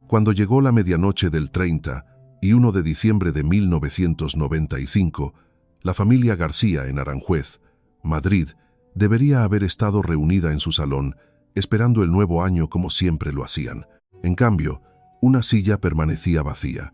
Cuando llegó la medianoche del 30 y 1 de diciembre de 1995, la familia García en Aranjuez, Madrid, debería haber estado reunida en su salón, esperando el nuevo año como siempre lo hacían. En cambio, una silla permanecía vacía,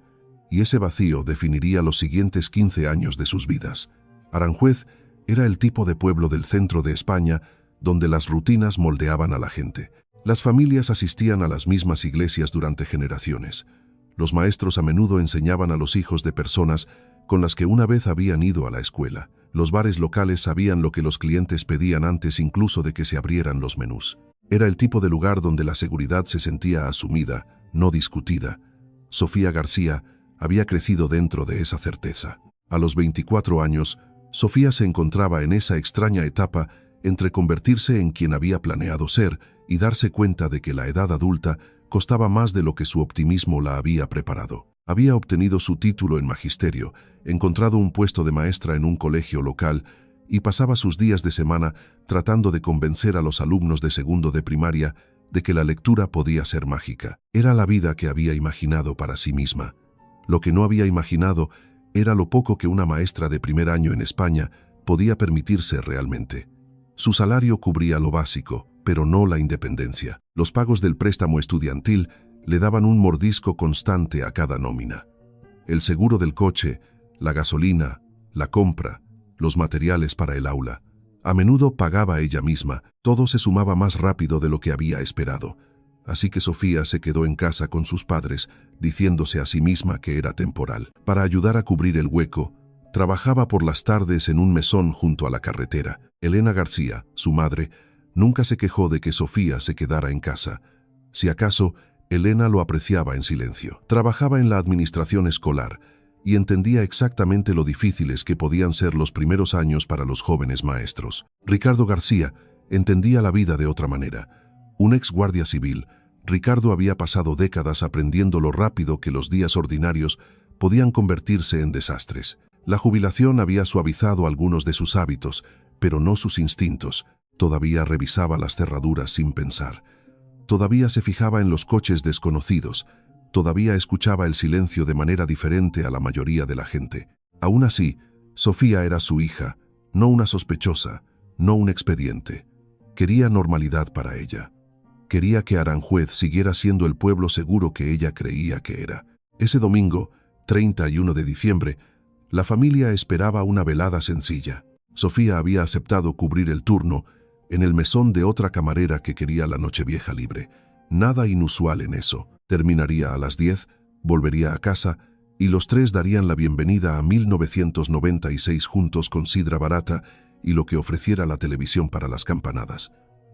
y ese vacío definiría los siguientes 15 años de sus vidas. Aranjuez era el tipo de pueblo del centro de España donde las rutinas moldeaban a la gente. Las familias asistían a las mismas iglesias durante generaciones. Los maestros a menudo enseñaban a los hijos de personas con las que una vez habían ido a la escuela. Los bares locales sabían lo que los clientes pedían antes incluso de que se abrieran los menús. Era el tipo de lugar donde la seguridad se sentía asumida, no discutida. Sofía García había crecido dentro de esa certeza. A los 24 años, Sofía se encontraba en esa extraña etapa entre convertirse en quien había planeado ser y darse cuenta de que la edad adulta costaba más de lo que su optimismo la había preparado. Había obtenido su título en magisterio, encontrado un puesto de maestra en un colegio local y pasaba sus días de semana tratando de convencer a los alumnos de segundo de primaria de que la lectura podía ser mágica. Era la vida que había imaginado para sí misma. Lo que no había imaginado era lo poco que una maestra de primer año en España podía permitirse realmente. Su salario cubría lo básico, pero no la independencia. Los pagos del préstamo estudiantil le daban un mordisco constante a cada nómina. El seguro del coche, la gasolina, la compra, los materiales para el aula. A menudo pagaba ella misma. Todo se sumaba más rápido de lo que había esperado. Así que Sofía se quedó en casa con sus padres, diciéndose a sí misma que era temporal. Para ayudar a cubrir el hueco, trabajaba por las tardes en un mesón junto a la carretera. Elena García, su madre, nunca se quejó de que Sofía se quedara en casa. Si acaso, Elena lo apreciaba en silencio. Trabajaba en la administración escolar y entendía exactamente lo difíciles que podían ser los primeros años para los jóvenes maestros. Ricardo García entendía la vida de otra manera. Un ex guardia civil, Ricardo había pasado décadas aprendiendo lo rápido que los días ordinarios podían convertirse en desastres. La jubilación había suavizado algunos de sus hábitos, pero no sus instintos. Todavía revisaba las cerraduras sin pensar. Todavía se fijaba en los coches desconocidos. Todavía escuchaba el silencio de manera diferente a la mayoría de la gente. Aún así, Sofía era su hija, no una sospechosa, no un expediente. Quería normalidad para ella. Quería que Aranjuez siguiera siendo el pueblo seguro que ella creía que era. Ese domingo, 31 de diciembre, la familia esperaba una velada sencilla. Sofía había aceptado cubrir el turno en el mesón de otra camarera que quería la Nochevieja libre. Nada inusual en eso. Terminaría a las 10, volvería a casa y los tres darían la bienvenida a 1996 juntos con sidra barata y lo que ofreciera la televisión para las campanadas.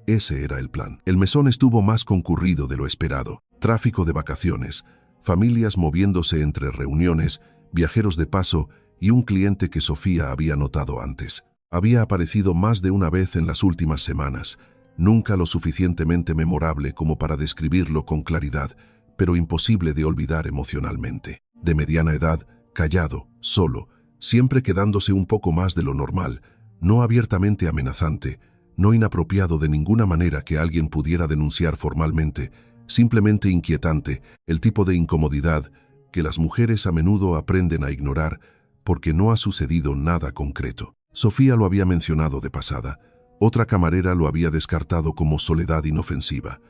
Ese era el plan. El mesón estuvo más concurrido de lo esperado. Tráfico de vacaciones, familias moviéndose entre reuniones, viajeros de paso y un cliente que Sofía había notado antes. Había aparecido más de una vez en las últimas semanas, nunca lo suficientemente memorable como para describirlo con claridad, pero imposible de olvidar emocionalmente. De mediana edad, callado, solo, siempre quedándose un poco más de lo normal, no abiertamente amenazante, no inapropiado de ninguna manera que alguien pudiera denunciar formalmente, simplemente inquietante, el tipo de incomodidad que las mujeres a menudo aprenden a ignorar porque no ha sucedido nada concreto. Sofía lo había mencionado de pasada. Otra camarera lo había descartado como soledad inofensiva.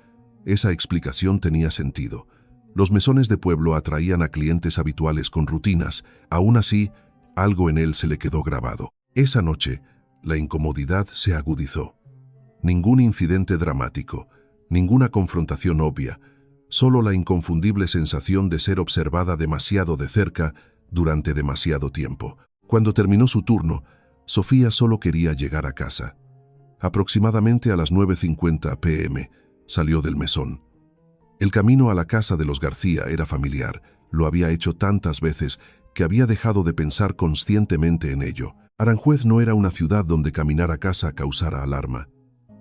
Esa explicación tenía sentido. Los mesones de pueblo atraían a clientes habituales con rutinas. Aún así, algo en él se le quedó grabado. Esa noche, la incomodidad se agudizó. Ningún incidente dramático, ninguna confrontación obvia, solo la inconfundible sensación de ser observada demasiado de cerca durante demasiado tiempo. Cuando terminó su turno, Sofía solo quería llegar a casa. Aproximadamente a las 9:50 p.m. salió del mesón. El camino a la casa de los García era familiar, lo había hecho tantas veces que había dejado de pensar conscientemente en ello. Aranjuez no era una ciudad donde caminar a casa causara alarma.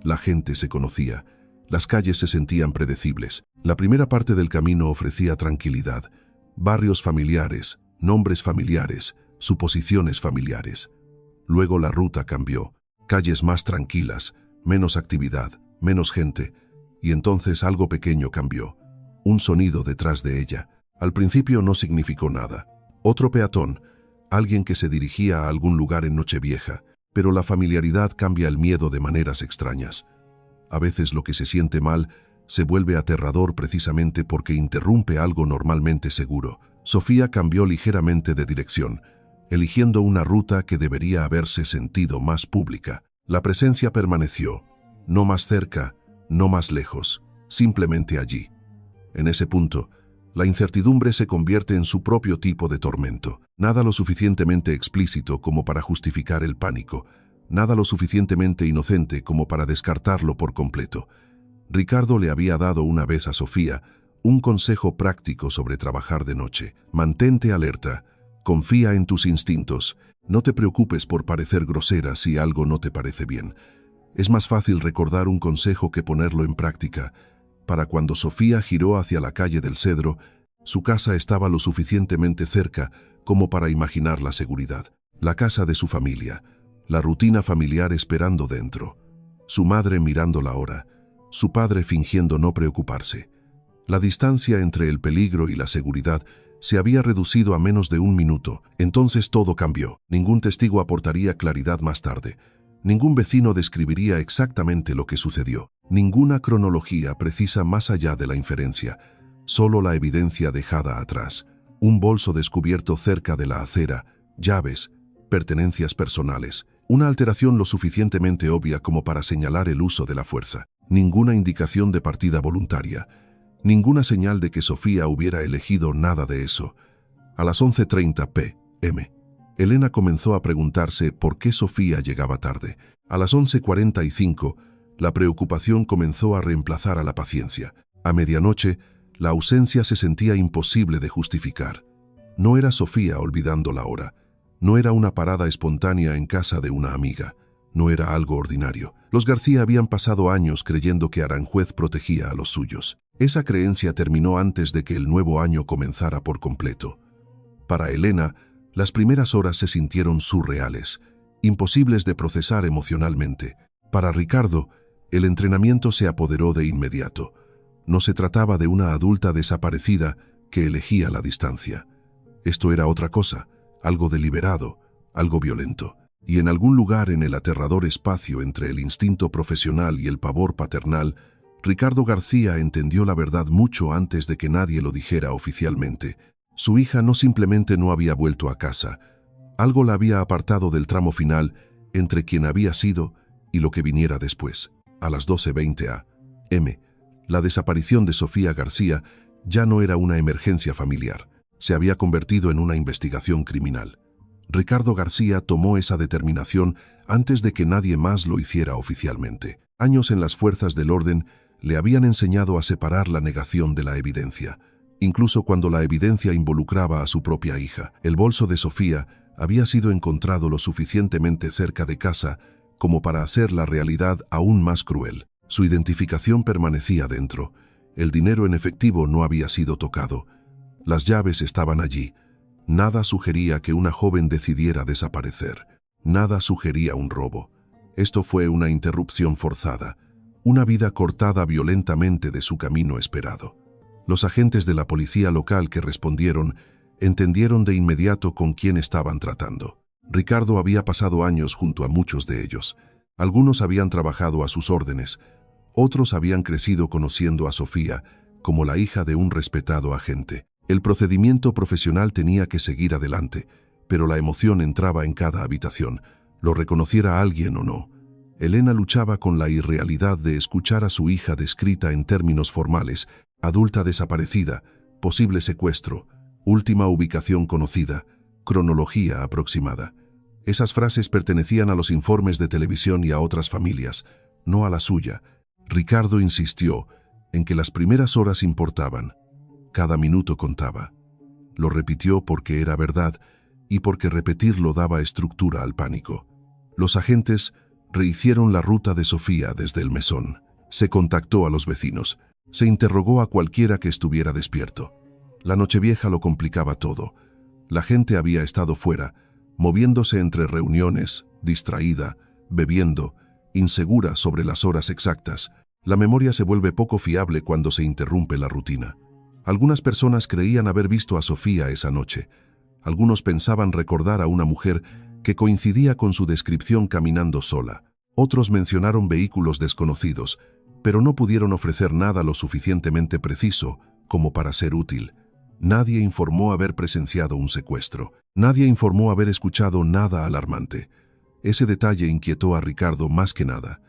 La gente se conocía, las calles se sentían predecibles. La primera parte del camino ofrecía tranquilidad, barrios familiares, nombres familiares, suposiciones familiares. Luego la ruta cambió, calles más tranquilas, menos actividad, menos gente, y entonces algo pequeño cambió. un sonido detrás de ella. Al principio no significó nada. Otro peatón, alguien que se dirigía a algún lugar en Nochevieja, pero la familiaridad cambia el miedo de maneras extrañas. A veces lo que se siente mal se vuelve aterrador precisamente porque interrumpe algo normalmente seguro. Sofía cambió ligeramente de dirección, eligiendo una ruta que debería haberse sentido más pública. La presencia permaneció, no más cerca, no más lejos, simplemente allí. En ese punto, la incertidumbre se convierte en su propio tipo de tormento. Nada lo suficientemente explícito como para justificar el pánico, nada lo suficientemente inocente como para descartarlo por completo. Ricardo le había dado una vez a Sofía un consejo práctico sobre trabajar de noche. Mantente alerta, confía en tus instintos, no te preocupes por parecer grosera si algo no te parece bien. Es más fácil recordar un consejo que ponerlo en práctica. Para cuando Sofía giró hacia la calle del Cedro, su casa estaba lo suficientemente cerca como para imaginar la seguridad. La casa de su familia, la rutina familiar esperando dentro, su madre mirando la hora, su padre fingiendo no preocuparse. La distancia entre el peligro y la seguridad se había reducido a menos de un minuto. Entonces todo cambió. Ningún testigo aportaría claridad más tarde. Ningún vecino describiría exactamente lo que sucedió. Ninguna cronología precisa más allá de la inferencia. Solo la evidencia dejada atrás. Un bolso descubierto cerca de la acera, llaves, pertenencias personales. Una alteración lo suficientemente obvia como para señalar el uso de la fuerza. Ninguna indicación de partida voluntaria. Ninguna señal de que Sofía hubiera elegido nada de eso. A las 11:30 p.m., Elena comenzó a preguntarse por qué Sofía llegaba tarde. A las 11:45, la preocupación comenzó a reemplazar a la paciencia. A medianoche, la ausencia se sentía imposible de justificar. No era Sofía olvidando la hora. No era una parada espontánea en casa de una amiga. No era algo ordinario. Los García habían pasado años creyendo que Aranjuez protegía a los suyos. Esa creencia terminó antes de que el nuevo año comenzara por completo. Para Elena, las primeras horas se sintieron surreales, imposibles de procesar emocionalmente. Para Ricardo, el entrenamiento se apoderó de inmediato. No se trataba de una adulta desaparecida que elegía la distancia. Esto era otra cosa, algo deliberado, algo violento. Y en algún lugar en el aterrador espacio entre el instinto profesional y el pavor paternal, Ricardo García entendió la verdad mucho antes de que nadie lo dijera oficialmente. Su hija no simplemente no había vuelto a casa. Algo la había apartado del tramo final entre quien había sido y lo que viniera después. A las 12:20 a.m., la desaparición de Sofía García ya no era una emergencia familiar. Se había convertido en una investigación criminal. Ricardo García tomó esa determinación antes de que nadie más lo hiciera oficialmente. Años en las fuerzas del orden le habían enseñado a separar la negación de la evidencia, incluso cuando la evidencia involucraba a su propia hija. El bolso de Sofía había sido encontrado lo suficientemente cerca de casa como para hacer la realidad aún más cruel. Su identificación permanecía dentro. El dinero en efectivo no había sido tocado. Las llaves estaban allí. Nada sugería que una joven decidiera desaparecer. Nada sugería un robo. Esto fue una interrupción forzada, una vida cortada violentamente de su camino esperado. Los agentes de la policía local que respondieron entendieron de inmediato con quién estaban tratando. Ricardo había pasado años junto a muchos de ellos. Algunos habían trabajado a sus órdenes, otros habían crecido conociendo a Sofía como la hija de un respetado agente. El procedimiento profesional tenía que seguir adelante, pero la emoción entraba en cada habitación, lo reconociera alguien o no. Elena luchaba con la irrealidad de escuchar a su hija descrita en términos formales: adulta desaparecida, posible secuestro, última ubicación conocida, cronología aproximada. Esas frases pertenecían a los informes de televisión y a otras familias, no a la suya. Ricardo insistió en que las primeras horas importaban. Cada minuto contaba. Lo repitió porque era verdad y porque repetirlo daba estructura al pánico. Los agentes rehicieron la ruta de Sofía desde el mesón. Se contactó a los vecinos. Se interrogó a cualquiera que estuviera despierto. La Nochevieja lo complicaba todo. La gente había estado fuera, moviéndose entre reuniones, distraída, bebiendo, insegura sobre las horas exactas. La memoria se vuelve poco fiable cuando se interrumpe la rutina. Algunas personas creían haber visto a Sofía esa noche. Algunos pensaban recordar a una mujer que coincidía con su descripción caminando sola. Otros mencionaron vehículos desconocidos, pero no pudieron ofrecer nada lo suficientemente preciso como para ser útil. Nadie informó haber presenciado un secuestro. Nadie informó haber escuchado nada alarmante. Ese detalle inquietó a Ricardo más que nada.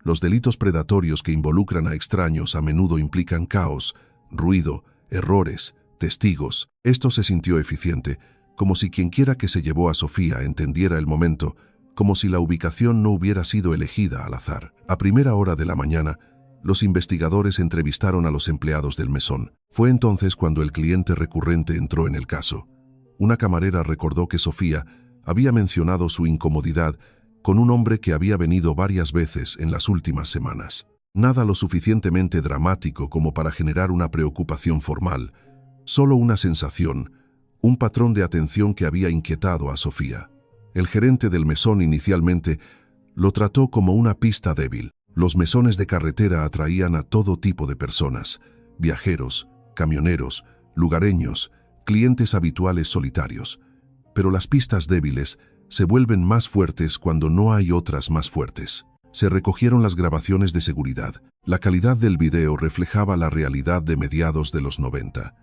Los delitos predatorios que involucran a extraños a menudo implican caos, ruido, errores, testigos. Esto se sintió eficiente, como si quienquiera que se llevó a Sofía entendiera el momento, como si la ubicación no hubiera sido elegida al azar. A primera hora de la mañana, los investigadores entrevistaron a los empleados del mesón. Fue entonces cuando el cliente recurrente entró en el caso. Una camarera recordó que Sofía había mencionado su incomodidad con un hombre que había venido varias veces en las últimas semanas. Nada lo suficientemente dramático como para generar una preocupación formal, solo una sensación, un patrón de atención que había inquietado a Sofía. El gerente del mesón inicialmente lo trató como una pista débil. Los mesones de carretera atraían a todo tipo de personas, viajeros, camioneros, lugareños, clientes habituales solitarios. Pero las pistas débiles se vuelven más fuertes cuando no hay otras más fuertes. Se recogieron las grabaciones de seguridad. La calidad del video reflejaba la realidad de mediados de los 90.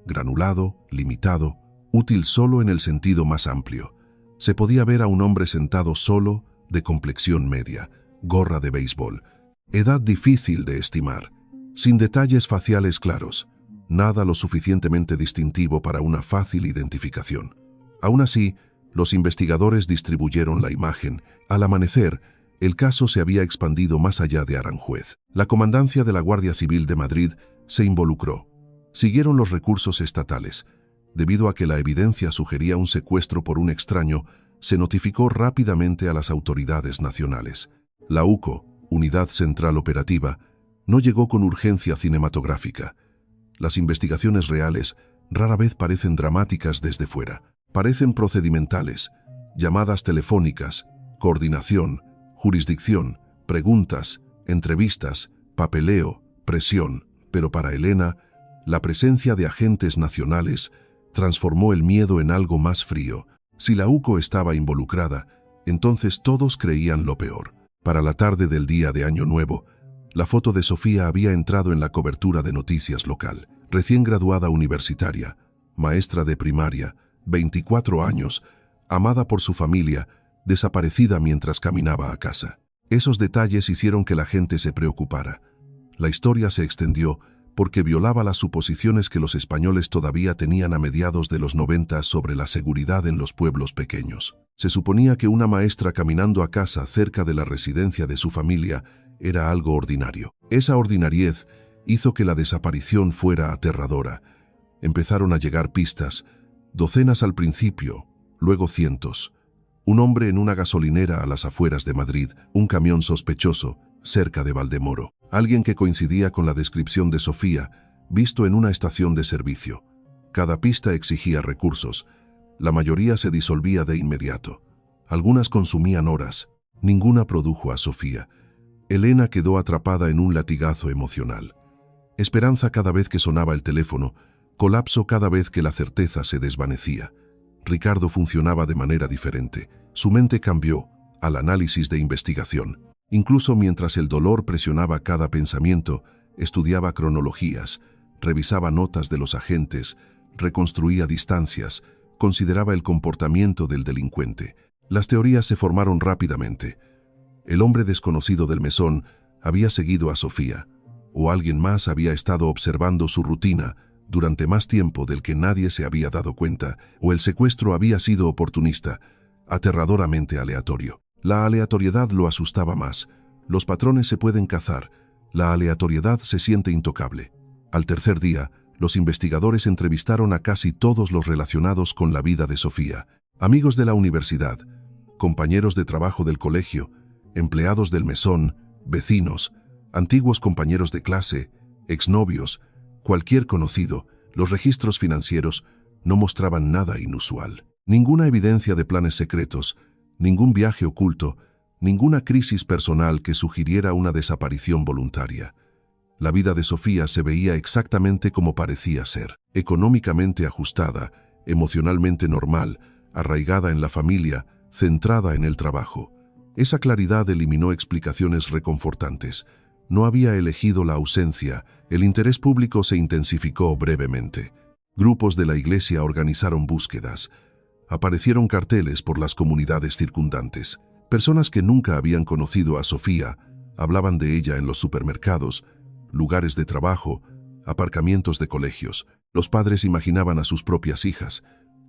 Granulado, limitado, útil solo en el sentido más amplio. Se podía ver a un hombre sentado solo, de complexión media, gorra de béisbol, edad difícil de estimar, sin detalles faciales claros, nada lo suficientemente distintivo para una fácil identificación. Aún así, los investigadores distribuyeron la imagen. Al amanecer, el caso se había expandido más allá de Aranjuez. La comandancia de la Guardia Civil de Madrid se involucró. Siguieron los recursos estatales. Debido a que la evidencia sugería un secuestro por un extraño, se notificó rápidamente a las autoridades nacionales. La UCO, Unidad Central Operativa, no llegó con urgencia cinematográfica. Las investigaciones reales rara vez parecen dramáticas desde fuera. Parecen procedimentales, llamadas telefónicas, coordinación, jurisdicción, preguntas, entrevistas, papeleo, presión. Pero para Elena, la presencia de agentes nacionales transformó el miedo en algo más frío. Si la UCO estaba involucrada, entonces todos creían lo peor. Para la tarde del día de Año Nuevo, la foto de Sofía había entrado en la cobertura de noticias local. Recién graduada universitaria, maestra de primaria, 24 años, amada por su familia, desaparecida mientras caminaba a casa. Esos detalles hicieron que la gente se preocupara. La historia se extendió porque violaba las suposiciones que los españoles todavía tenían a mediados de los 90 sobre la seguridad en los pueblos pequeños. Se suponía que una maestra caminando a casa cerca de la residencia de su familia era algo ordinario. Esa ordinariez hizo que la desaparición fuera aterradora. Empezaron a llegar pistas, docenas al principio, luego cientos. Un hombre en una gasolinera a las afueras de Madrid, un camión sospechoso, cerca de Valdemoro. Alguien que coincidía con la descripción de Sofía, visto en una estación de servicio. Cada pista exigía recursos. La mayoría se disolvía de inmediato. Algunas consumían horas. Ninguna produjo a Sofía. Elena quedó atrapada en un latigazo emocional. Esperanza cada vez que sonaba el teléfono, colapso cada vez que la certeza se desvanecía. Ricardo funcionaba de manera diferente. Su mente cambió al análisis de investigación. Incluso mientras el dolor presionaba cada pensamiento, estudiaba cronologías, revisaba notas de los agentes, reconstruía distancias, consideraba el comportamiento del delincuente. Las teorías se formaron rápidamente. El hombre desconocido del mesón había seguido a Sofía, o alguien más había estado observando su rutina durante más tiempo del que nadie se había dado cuenta, o el secuestro había sido oportunista, aterradoramente aleatorio. La aleatoriedad lo asustaba más. Los patrones se pueden cazar. La aleatoriedad se siente intocable. Al tercer día, los investigadores entrevistaron a casi todos los relacionados con la vida de Sofía. Amigos de la universidad, compañeros de trabajo del colegio, empleados del mesón, vecinos, antiguos compañeros de clase, exnovios, cualquier conocido. Los registros financieros no mostraban nada inusual. Ninguna evidencia de planes secretos, ningún viaje oculto, ninguna crisis personal que sugiriera una desaparición voluntaria. La vida de Sofía se veía exactamente como parecía ser, económicamente ajustada, emocionalmente normal, arraigada en la familia, centrada en el trabajo. Esa claridad eliminó explicaciones reconfortantes. No había elegido la ausencia, el interés público se intensificó brevemente. Grupos de la iglesia organizaron búsquedas. Aparecieron carteles por las comunidades circundantes. Personas que nunca habían conocido a Sofía hablaban de ella en los supermercados, lugares de trabajo, aparcamientos de colegios. Los padres imaginaban a sus propias hijas.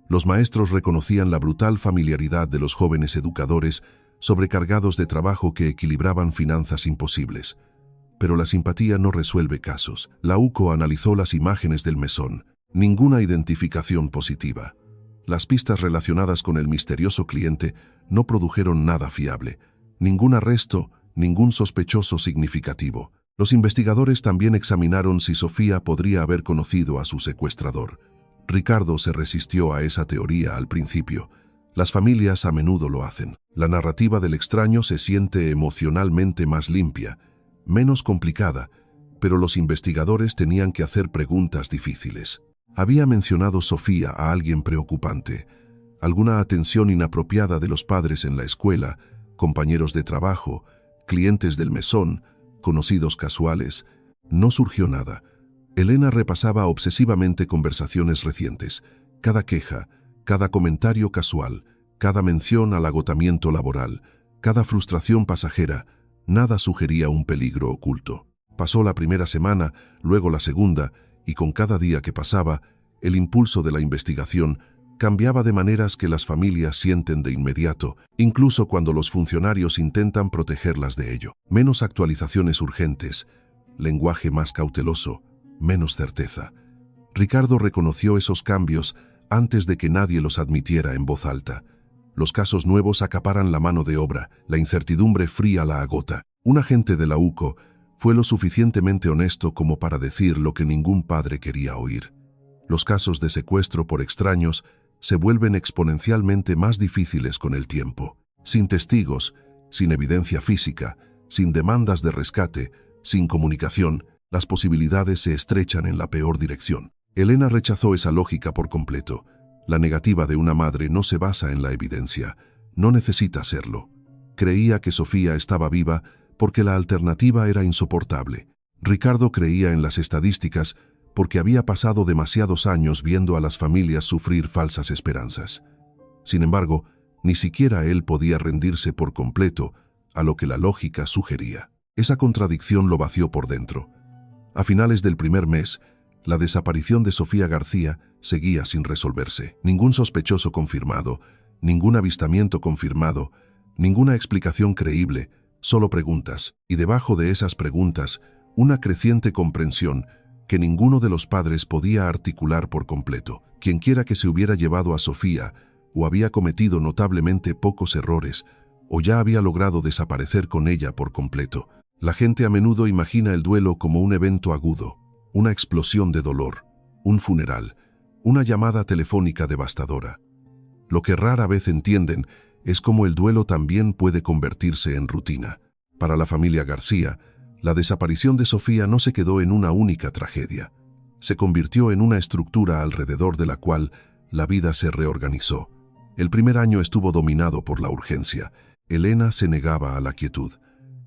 Los maestros reconocían la brutal familiaridad de los jóvenes educadores sobrecargados de trabajo que equilibraban finanzas imposibles. Pero la simpatía no resuelve casos. La UCO analizó las imágenes del mesón. Ninguna identificación positiva. Las pistas relacionadas con el misterioso cliente no produjeron nada fiable. Ningún arresto, ningún sospechoso significativo. Los investigadores también examinaron si Sofía podría haber conocido a su secuestrador. Ricardo se resistió a esa teoría al principio. Las familias a menudo lo hacen. La narrativa del extraño se siente emocionalmente más limpia, menos complicada, pero los investigadores tenían que hacer preguntas difíciles. ¿Había mencionado Sofía a alguien preocupante? ¿Alguna atención inapropiada de los padres en la escuela, compañeros de trabajo, clientes del mesón, conocidos casuales? No surgió nada. Elena repasaba obsesivamente conversaciones recientes. Cada queja, cada comentario casual, cada mención al agotamiento laboral, cada frustración pasajera, nada sugería un peligro oculto. Pasó la primera semana, luego la segunda, y con cada día que pasaba, el impulso de la investigación cambiaba de maneras que las familias sienten de inmediato, incluso cuando los funcionarios intentan protegerlas de ello. Menos actualizaciones urgentes, lenguaje más cauteloso, menos certeza. Ricardo reconoció esos cambios antes de que nadie los admitiera en voz alta. Los casos nuevos acaparan la mano de obra, la incertidumbre fría la agota. Un agente de la UCO fue lo suficientemente honesto como para decir lo que ningún padre quería oír. Los casos de secuestro por extraños se vuelven exponencialmente más difíciles con el tiempo. Sin testigos, sin evidencia física, sin demandas de rescate, sin comunicación, las posibilidades se estrechan en la peor dirección. Elena rechazó esa lógica por completo. La negativa de una madre no se basa en la evidencia, no necesita serlo. Creía que Sofía estaba viva porque la alternativa era insoportable. Ricardo creía en las estadísticas porque había pasado demasiados años viendo a las familias sufrir falsas esperanzas. Sin embargo, ni siquiera él podía rendirse por completo a lo que la lógica sugería. Esa contradicción lo vació por dentro. A finales del primer mes, la desaparición de Sofía García seguía sin resolverse. Ningún sospechoso confirmado, ningún avistamiento confirmado, ninguna explicación creíble, solo preguntas. Y debajo de esas preguntas, una creciente comprensión que ninguno de los padres podía articular por completo. Quienquiera que se hubiera llevado a Sofía, o había cometido notablemente pocos errores, o ya había logrado desaparecer con ella por completo. La gente a menudo imagina el duelo como un evento agudo, una explosión de dolor, un funeral, una llamada telefónica devastadora. Lo que rara vez entienden es cómo el duelo también puede convertirse en rutina. Para la familia García, la desaparición de Sofía no se quedó en una única tragedia. Se convirtió en una estructura alrededor de la cual la vida se reorganizó. El primer año estuvo dominado por la urgencia. Elena se negaba a la quietud.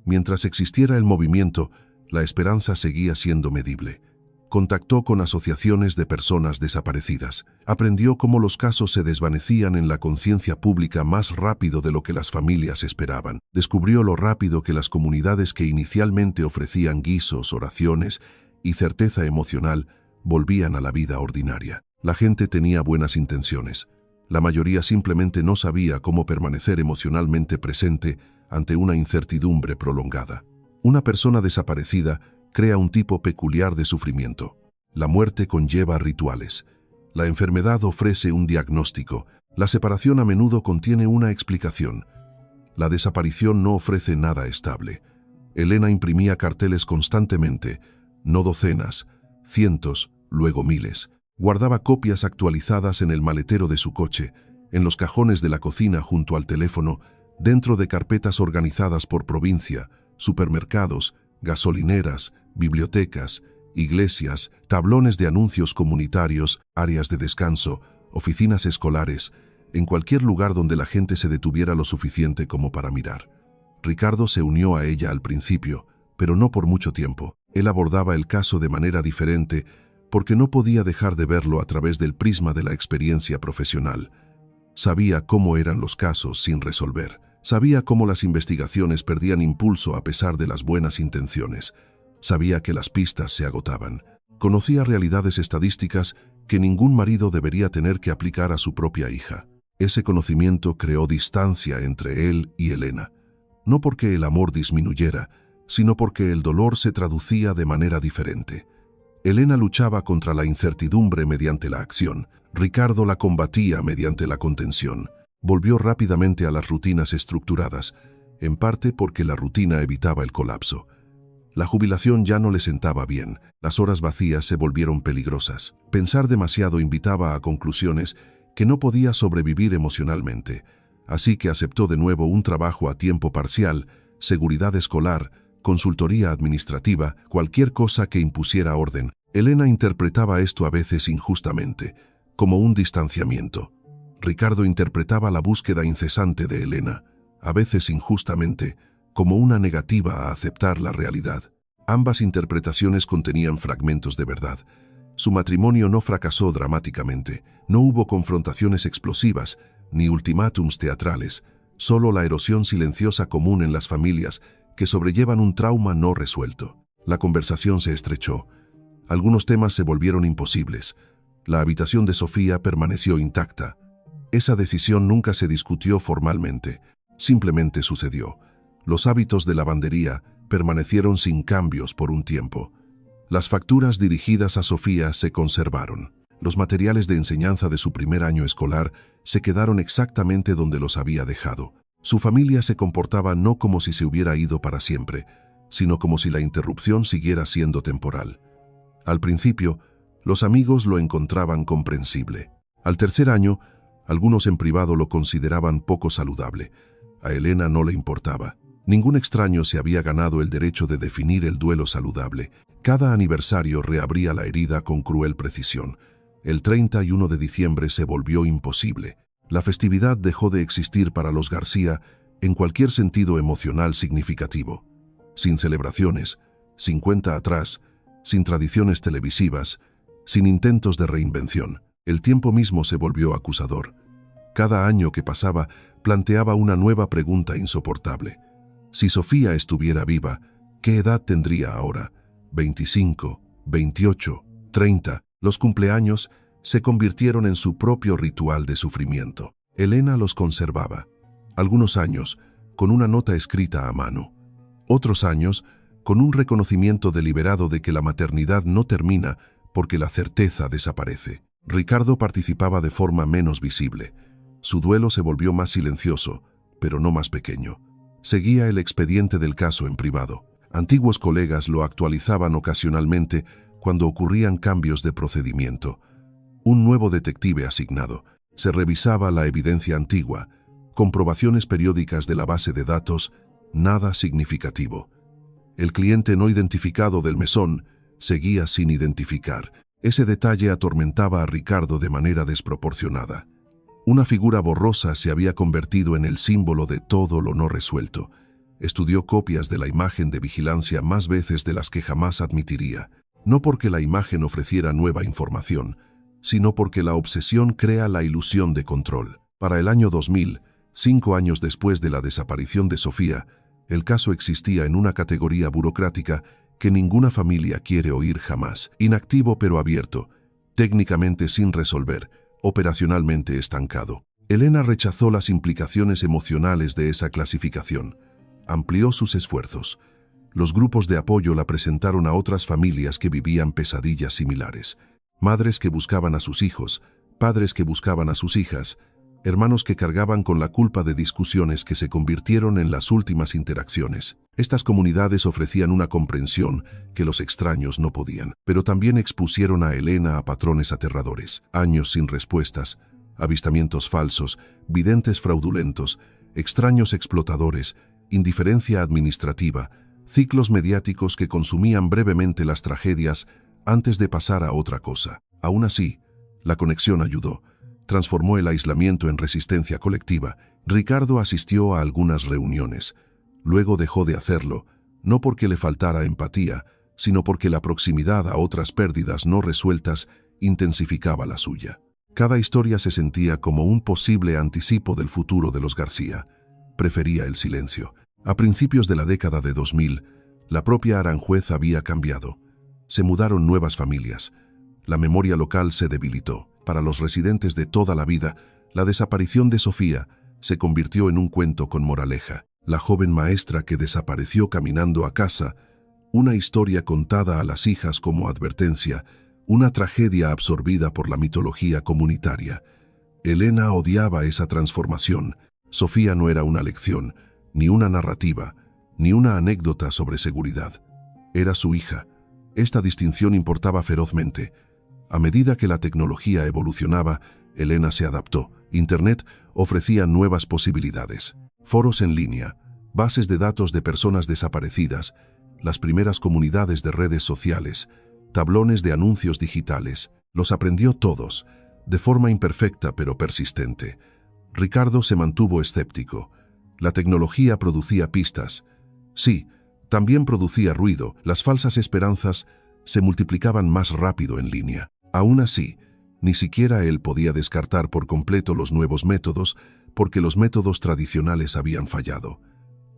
Mientras existiera el movimiento, la esperanza seguía siendo medible. Contactó con asociaciones de personas desaparecidas. Aprendió cómo los casos se desvanecían en la conciencia pública más rápido de lo que las familias esperaban. Descubrió lo rápido que las comunidades que inicialmente ofrecían guisos, oraciones y certeza emocional volvían a la vida ordinaria. La gente tenía buenas intenciones. La mayoría simplemente no sabía cómo permanecer emocionalmente presente ante una incertidumbre prolongada. Una persona desaparecida crea un tipo peculiar de sufrimiento. La muerte conlleva rituales. La enfermedad ofrece un diagnóstico. La separación a menudo contiene una explicación. La desaparición no ofrece nada estable. Elena imprimía carteles constantemente, no docenas, cientos, luego miles. Guardaba copias actualizadas en el maletero de su coche, en los cajones de la cocina junto al teléfono, dentro de carpetas organizadas por provincia, supermercados, gasolineras, bibliotecas, iglesias, tablones de anuncios comunitarios, áreas de descanso, oficinas escolares, en cualquier lugar donde la gente se detuviera lo suficiente como para mirar. Ricardo se unió a ella al principio, pero no por mucho tiempo. Él abordaba el caso de manera diferente porque no podía dejar de verlo a través del prisma de la experiencia profesional. Sabía cómo eran los casos sin resolver. Sabía cómo las investigaciones perdían impulso a pesar de las buenas intenciones. Sabía que las pistas se agotaban. Conocía realidades estadísticas que ningún marido debería tener que aplicar a su propia hija. Ese conocimiento creó distancia entre él y Elena. No porque el amor disminuyera, sino porque el dolor se traducía de manera diferente. Elena luchaba contra la incertidumbre mediante la acción. Ricardo la combatía mediante la contención. Volvió rápidamente a las rutinas estructuradas, en parte porque la rutina evitaba el colapso. La jubilación ya no le sentaba bien, las horas vacías se volvieron peligrosas. Pensar demasiado invitaba a conclusiones que no podía sobrevivir emocionalmente, así que aceptó de nuevo un trabajo a tiempo parcial, seguridad escolar, consultoría administrativa, cualquier cosa que impusiera orden. Elena interpretaba esto a veces injustamente, como un distanciamiento. Ricardo interpretaba la búsqueda incesante de Elena, a veces injustamente, como una negativa a aceptar la realidad. Ambas interpretaciones contenían fragmentos de verdad. Su matrimonio no fracasó dramáticamente, no hubo confrontaciones explosivas, ni ultimátums teatrales, solo la erosión silenciosa común en las familias que sobrellevan un trauma no resuelto. La conversación se estrechó. Algunos temas se volvieron imposibles. La habitación de Sofía permaneció intacta. Esa decisión nunca se discutió formalmente, simplemente sucedió. Los hábitos de lavandería permanecieron sin cambios por un tiempo. Las facturas dirigidas a Sofía se conservaron. Los materiales de enseñanza de su primer año escolar se quedaron exactamente donde los había dejado. Su familia se comportaba no como si se hubiera ido para siempre, sino como si la interrupción siguiera siendo temporal. Al principio, los amigos lo encontraban comprensible. Al tercer año, algunos en privado lo consideraban poco saludable. A Elena no le importaba. Ningún extraño se había ganado el derecho de definir el duelo saludable. Cada aniversario reabría la herida con cruel precisión. El 31 de diciembre se volvió imposible. La festividad dejó de existir para los García en cualquier sentido emocional significativo. Sin celebraciones, sin cuenta atrás, sin tradiciones televisivas, sin intentos de reinvención. El tiempo mismo se volvió acusador. Cada año que pasaba planteaba una nueva pregunta insoportable. Si Sofía estuviera viva, ¿qué edad tendría ahora? 25, 28, 30. Los cumpleaños se convirtieron en su propio ritual de sufrimiento. Elena los conservaba. Algunos años, con una nota escrita a mano. Otros años, con un reconocimiento deliberado de que la maternidad no termina porque la certeza desaparece. Ricardo participaba de forma menos visible. Su duelo se volvió más silencioso, pero no más pequeño. Seguía el expediente del caso en privado. Antiguos colegas lo actualizaban ocasionalmente cuando ocurrían cambios de procedimiento. Un nuevo detective asignado. Se revisaba la evidencia antigua, comprobaciones periódicas de la base de datos, nada significativo. El cliente no identificado del mesón seguía sin identificar. Ese detalle atormentaba a Ricardo de manera desproporcionada. Una figura borrosa se había convertido en el símbolo de todo lo no resuelto. Estudió copias de la imagen de vigilancia más veces de las que jamás admitiría, no porque la imagen ofreciera nueva información, sino porque la obsesión crea la ilusión de control. Para el año 2000, 5 años después de la desaparición de Sofía, el caso existía en una categoría burocrática que ninguna familia quiere oír jamás. Inactivo pero abierto, técnicamente sin resolver, operacionalmente estancado. Elena rechazó las implicaciones emocionales de esa clasificación. Amplió sus esfuerzos. Los grupos de apoyo la presentaron a otras familias que vivían pesadillas similares. Madres que buscaban a sus hijos, padres que buscaban a sus hijas, hermanos que cargaban con la culpa de discusiones que se convirtieron en las últimas interacciones. Estas comunidades ofrecían una comprensión que los extraños no podían, pero también expusieron a Elena a patrones aterradores, años sin respuestas, avistamientos falsos, videntes fraudulentos, extraños explotadores, indiferencia administrativa, ciclos mediáticos que consumían brevemente las tragedias antes de pasar a otra cosa. Aún así, la conexión ayudó, transformó el aislamiento en resistencia colectiva. Ricardo asistió a algunas reuniones. Luego dejó de hacerlo, no porque le faltara empatía, sino porque la proximidad a otras pérdidas no resueltas intensificaba la suya. Cada historia se sentía como un posible anticipo del futuro de los García. Prefería el silencio. A principios de la década de 2000, la propia Aranjuez había cambiado. Se mudaron nuevas familias. La memoria local se debilitó. Para los residentes de toda la vida, la desaparición de Sofía se convirtió en un cuento con moraleja. La joven maestra que desapareció caminando a casa, una historia contada a las hijas como advertencia, una tragedia absorbida por la mitología comunitaria. Elena odiaba esa transformación. Sofía no era una lección, ni una narrativa, ni una anécdota sobre seguridad. Era su hija. Esta distinción importaba ferozmente. A medida que la tecnología evolucionaba, Elena se adaptó. Internet ofrecía nuevas posibilidades. Foros en línea, bases de datos de personas desaparecidas, las primeras comunidades de redes sociales, tablones de anuncios digitales. Los aprendió todos, de forma imperfecta pero persistente. Ricardo se mantuvo escéptico. La tecnología producía pistas. Sí, también producía ruido. Las falsas esperanzas se multiplicaban más rápido en línea. Aún así, ni siquiera él podía descartar por completo los nuevos métodos, porque los métodos tradicionales habían fallado.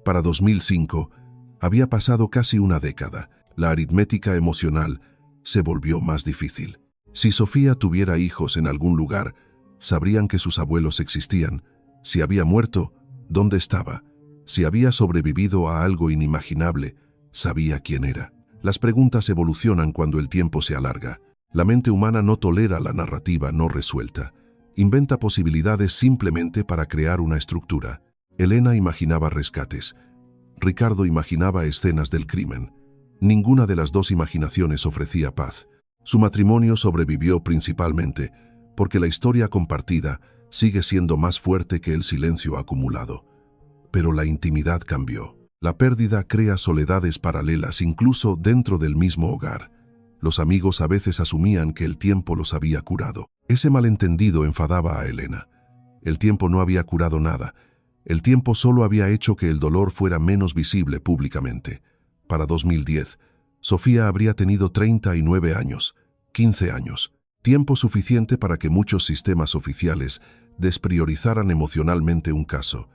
Para 2005, había pasado casi una década. La aritmética emocional se volvió más difícil. Si Sofía tuviera hijos en algún lugar, sabrían que sus abuelos existían. Si había muerto, ¿dónde estaba? Si había sobrevivido a algo inimaginable, sabía quién era. Las preguntas evolucionan cuando el tiempo se alarga. La mente humana no tolera la narrativa no resuelta. Inventa posibilidades simplemente para crear una estructura. Elena imaginaba rescates. Ricardo imaginaba escenas del crimen. Ninguna de las dos imaginaciones ofrecía paz. Su matrimonio sobrevivió principalmente porque la historia compartida sigue siendo más fuerte que el silencio acumulado. Pero la intimidad cambió. La pérdida crea soledades paralelas incluso dentro del mismo hogar. Los amigos a veces asumían que el tiempo los había curado. Ese malentendido enfadaba a Elena. El tiempo no había curado nada. El tiempo solo había hecho que el dolor fuera menos visible públicamente. Para 2010, Sofía habría tenido 39 años, 15 años. Tiempo suficiente para que muchos sistemas oficiales despriorizaran emocionalmente un caso.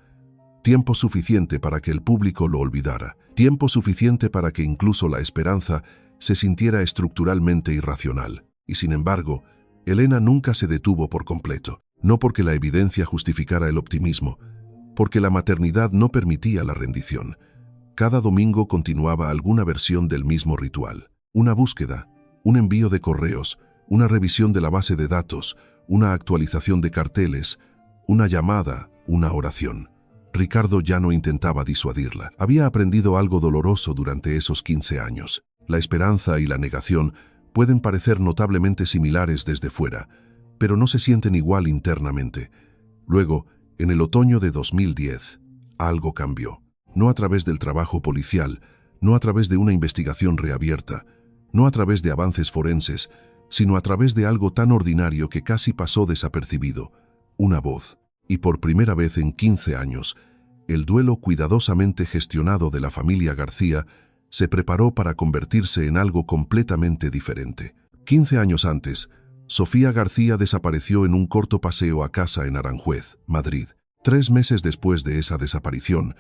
Tiempo suficiente para que el público lo olvidara. Tiempo suficiente para que incluso la esperanza se sintiera estructuralmente irracional. Y sin embargo, Elena nunca se detuvo por completo. No porque la evidencia justificara el optimismo, porque la maternidad no permitía la rendición. Cada domingo continuaba alguna versión del mismo ritual. Una búsqueda, un envío de correos, una revisión de la base de datos, una actualización de carteles, una llamada, una oración. Ricardo ya no intentaba disuadirla. Había aprendido algo doloroso durante esos 15 años. La esperanza y la negación pueden parecer notablemente similares desde fuera, pero no se sienten igual internamente. Luego, en el otoño de 2010, algo cambió. No a través del trabajo policial, no a través de una investigación reabierta, no a través de avances forenses, sino a través de algo tan ordinario que casi pasó desapercibido, una voz. Y por primera vez en 15 años, el duelo cuidadosamente gestionado de la familia García se preparó para convertirse en algo completamente diferente. 15 años antes, Sofía García desapareció en un corto paseo a casa en Aranjuez, Madrid. 3 meses después de esa desaparición,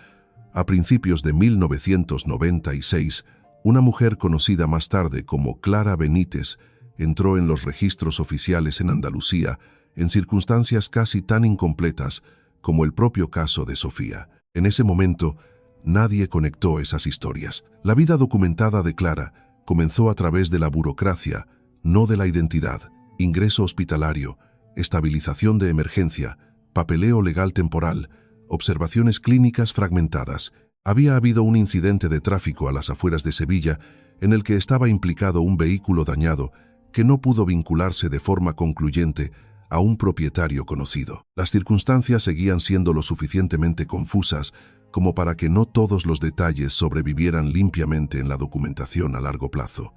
a principios de 1996, una mujer conocida más tarde como Clara Benítez entró en los registros oficiales en Andalucía en circunstancias casi tan incompletas como el propio caso de Sofía. En ese momento, nadie conectó esas historias. La vida documentada de Clara comenzó a través de la burocracia, no de la identidad. Ingreso hospitalario, estabilización de emergencia, papeleo legal temporal, observaciones clínicas fragmentadas. Había habido un incidente de tráfico a las afueras de Sevilla en el que estaba implicado un vehículo dañado que no pudo vincularse de forma concluyente a un propietario conocido. Las circunstancias seguían siendo lo suficientemente confusas como para que no todos los detalles sobrevivieran limpiamente en la documentación a largo plazo.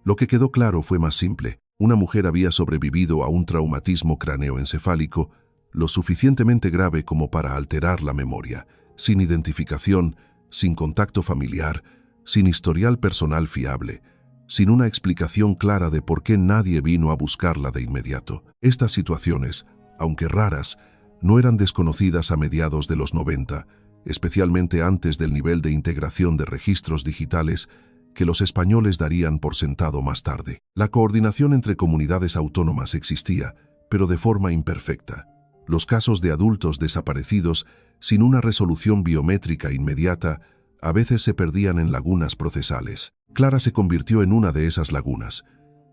Lo que quedó claro fue más simple. Una mujer había sobrevivido a un traumatismo craneoencefálico lo suficientemente grave como para alterar la memoria, sin identificación, sin contacto familiar, sin historial personal fiable, sin una explicación clara de por qué nadie vino a buscarla de inmediato. Estas situaciones, aunque raras, no eran desconocidas a mediados de los 90, especialmente antes del nivel de integración de registros digitales que los españoles darían por sentado más tarde. La coordinación entre comunidades autónomas existía, pero de forma imperfecta. Los casos de adultos desaparecidos sin una resolución biométrica inmediata a veces se perdían en lagunas procesales. Clara se convirtió en una de esas lagunas.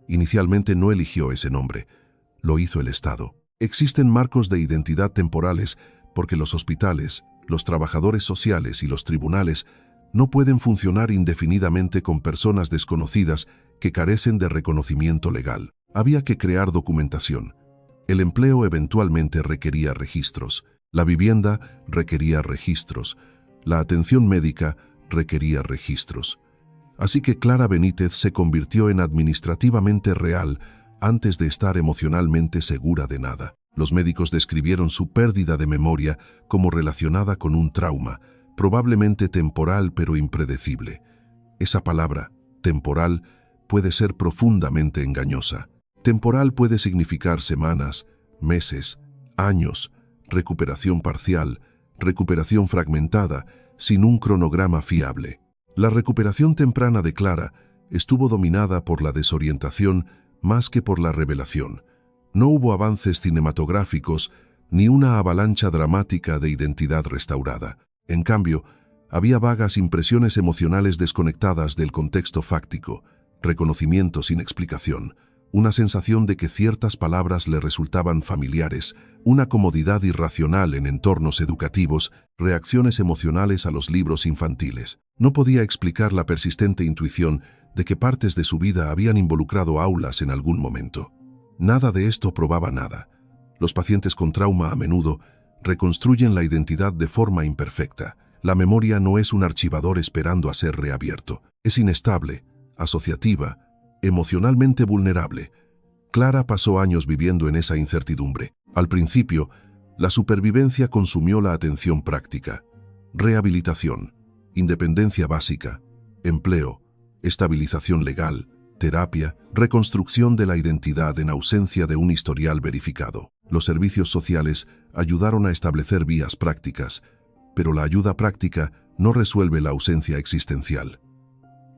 Inicialmente no eligió ese nombre, lo hizo el Estado. Existen marcos de identidad temporales porque los hospitales, los trabajadores sociales y los tribunales no pueden funcionar indefinidamente con personas desconocidas que carecen de reconocimiento legal. Había que crear documentación. El empleo eventualmente requería registros. La vivienda requería registros. La atención médica requería registros. Así que Clara Benítez se convirtió en administrativamente real antes de estar emocionalmente segura de nada. Los médicos describieron su pérdida de memoria como relacionada con un trauma, probablemente temporal pero impredecible. Esa palabra, temporal, puede ser profundamente engañosa. Temporal puede significar semanas, meses, años, recuperación parcial, recuperación fragmentada, sin un cronograma fiable. La recuperación temprana de Clara estuvo dominada por la desorientación más que por la revelación. No hubo avances cinematográficos ni una avalancha dramática de identidad restaurada. En cambio, había vagas impresiones emocionales desconectadas del contexto fáctico, reconocimiento sin explicación, una sensación de que ciertas palabras le resultaban familiares, una comodidad irracional en entornos educativos, reacciones emocionales a los libros infantiles. No podía explicar la persistente intuición de que partes de su vida habían involucrado aulas en algún momento. Nada de esto probaba nada. Los pacientes con trauma a menudo reconstruyen la identidad de forma imperfecta. La memoria no es un archivador esperando a ser reabierto. Es inestable, asociativa, emocionalmente vulnerable. Clara pasó años viviendo en esa incertidumbre. Al principio, la supervivencia consumió la atención práctica. Rehabilitación, independencia básica, empleo, estabilización legal, terapia, reconstrucción de la identidad en ausencia de un historial verificado. Los servicios sociales ayudaron a establecer vías prácticas, pero la ayuda práctica no resuelve la ausencia existencial.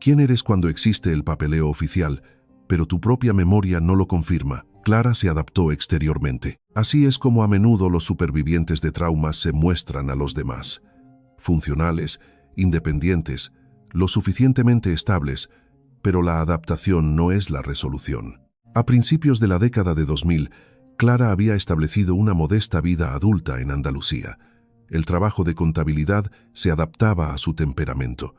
¿Quién eres cuando existe el papeleo oficial, pero tu propia memoria no lo confirma? Clara se adaptó exteriormente. Así es como a menudo los supervivientes de traumas se muestran a los demás. Funcionales, independientes, lo suficientemente estables, pero la adaptación no es la resolución. A principios de la década de 2000, Clara había establecido una modesta vida adulta en Andalucía. El trabajo de contabilidad se adaptaba a su temperamento.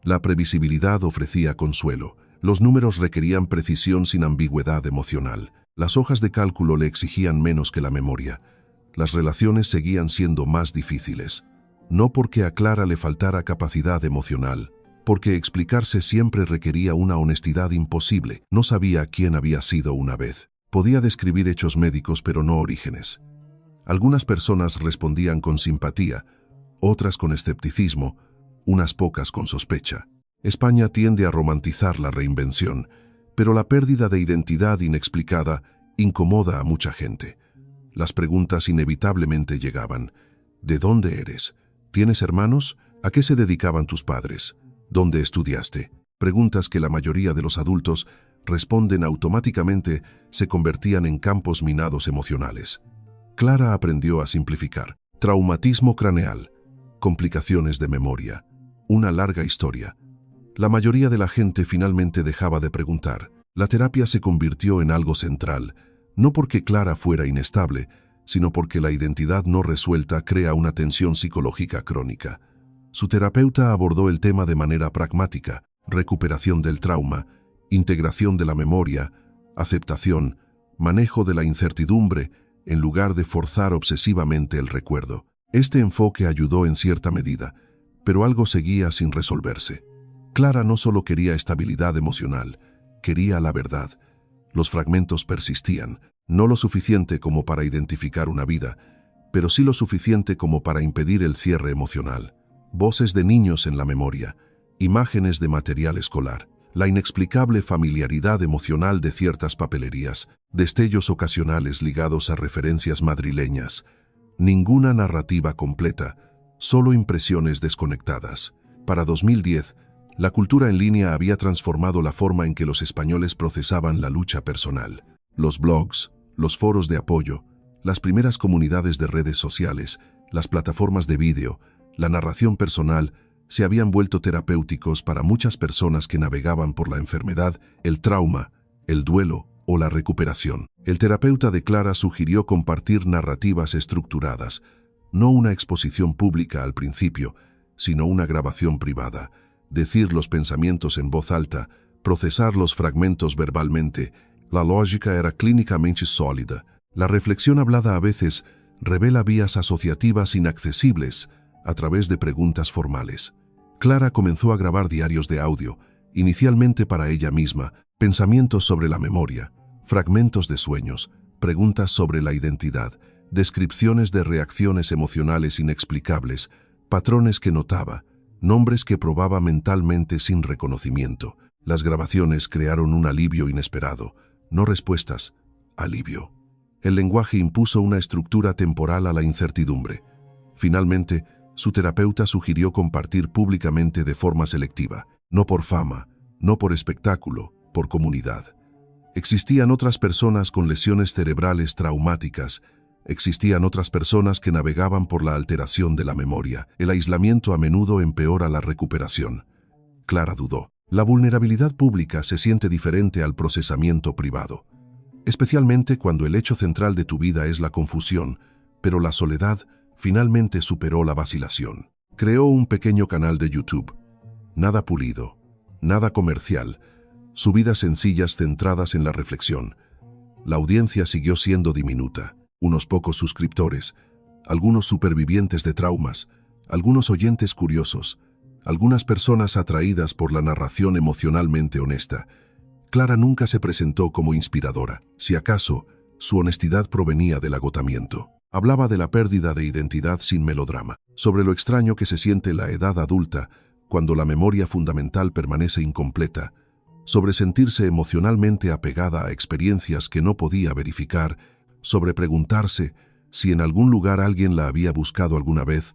La previsibilidad ofrecía consuelo. Los números requerían precisión sin ambigüedad emocional. Las hojas de cálculo le exigían menos que la memoria. Las relaciones seguían siendo más difíciles. No porque a Clara le faltara capacidad emocional, porque explicarse siempre requería una honestidad imposible. No sabía quién había sido una vez. Podía describir hechos médicos, pero no orígenes. Algunas personas respondían con simpatía, otras con escepticismo, unas pocas con sospecha. España tiende a romantizar la reinvención, pero la pérdida de identidad inexplicada incomoda a mucha gente. Las preguntas inevitablemente llegaban. ¿De dónde eres? ¿Tienes hermanos? ¿A qué se dedicaban tus padres? ¿Dónde estudiaste? Preguntas que la mayoría de los adultos responden automáticamente se convertían en campos minados emocionales. Clara aprendió a simplificar. Traumatismo craneal, complicaciones de memoria, una larga historia. La mayoría de la gente finalmente dejaba de preguntar. La terapia se convirtió en algo central, no porque Clara fuera inestable, sino porque la identidad no resuelta crea una tensión psicológica crónica. Su terapeuta abordó el tema de manera pragmática: recuperación del trauma, integración de la memoria, aceptación, manejo de la incertidumbre, en lugar de forzar obsesivamente el recuerdo. Este enfoque ayudó en cierta medida, Pero algo seguía sin resolverse. Clara no solo quería estabilidad emocional, quería la verdad. Los fragmentos persistían, no lo suficiente como para identificar una vida, pero sí lo suficiente como para impedir el cierre emocional. Voces de niños en la memoria, imágenes de material escolar, la inexplicable familiaridad emocional de ciertas papelerías, destellos ocasionales ligados a referencias madrileñas. Ninguna narrativa completa, solo impresiones desconectadas. Para 2010, la cultura en línea había transformado la forma en que los españoles procesaban la lucha personal. Los blogs, los foros de apoyo, las primeras comunidades de redes sociales, las plataformas de vídeo, la narración personal, se habían vuelto terapéuticos para muchas personas que navegaban por la enfermedad, el trauma, el duelo o la recuperación. El terapeuta de Clara sugirió compartir narrativas estructuradas, no una exposición pública al principio, sino una grabación privada, decir los pensamientos en voz alta, procesar los fragmentos verbalmente. La lógica era clínicamente sólida. La reflexión hablada a veces revela vías asociativas inaccesibles a través de preguntas formales. Clara comenzó a grabar diarios de audio, inicialmente para ella misma, pensamientos sobre la memoria, fragmentos de sueños, preguntas sobre la identidad, descripciones de reacciones emocionales inexplicables, patrones que notaba, nombres que probaba mentalmente sin reconocimiento. Las grabaciones crearon un alivio inesperado, no respuestas, alivio. El lenguaje impuso una estructura temporal a la incertidumbre. Finalmente, su terapeuta sugirió compartir públicamente de forma selectiva, no por fama, no por espectáculo, por comunidad. Existían otras personas con lesiones cerebrales traumáticas, existían otras personas que navegaban por la alteración de la memoria. El aislamiento a menudo empeora la recuperación. Clara dudó. La vulnerabilidad pública se siente diferente al procesamiento privado, especialmente cuando el hecho central de tu vida es la confusión, pero la soledad finalmente superó la vacilación. Creó un pequeño canal de YouTube. Nada pulido, nada comercial, subidas sencillas centradas en la reflexión. La audiencia siguió siendo diminuta. Unos pocos suscriptores, algunos supervivientes de traumas, algunos oyentes curiosos, algunas personas atraídas por la narración emocionalmente honesta. Clara nunca se presentó como inspiradora. Si acaso, su honestidad provenía del agotamiento. Hablaba de la pérdida de identidad sin melodrama, sobre lo extraño que se siente la edad adulta cuando la memoria fundamental permanece incompleta, sobre sentirse emocionalmente apegada a experiencias que no podía verificar, sobre preguntarse si en algún lugar alguien la había buscado alguna vez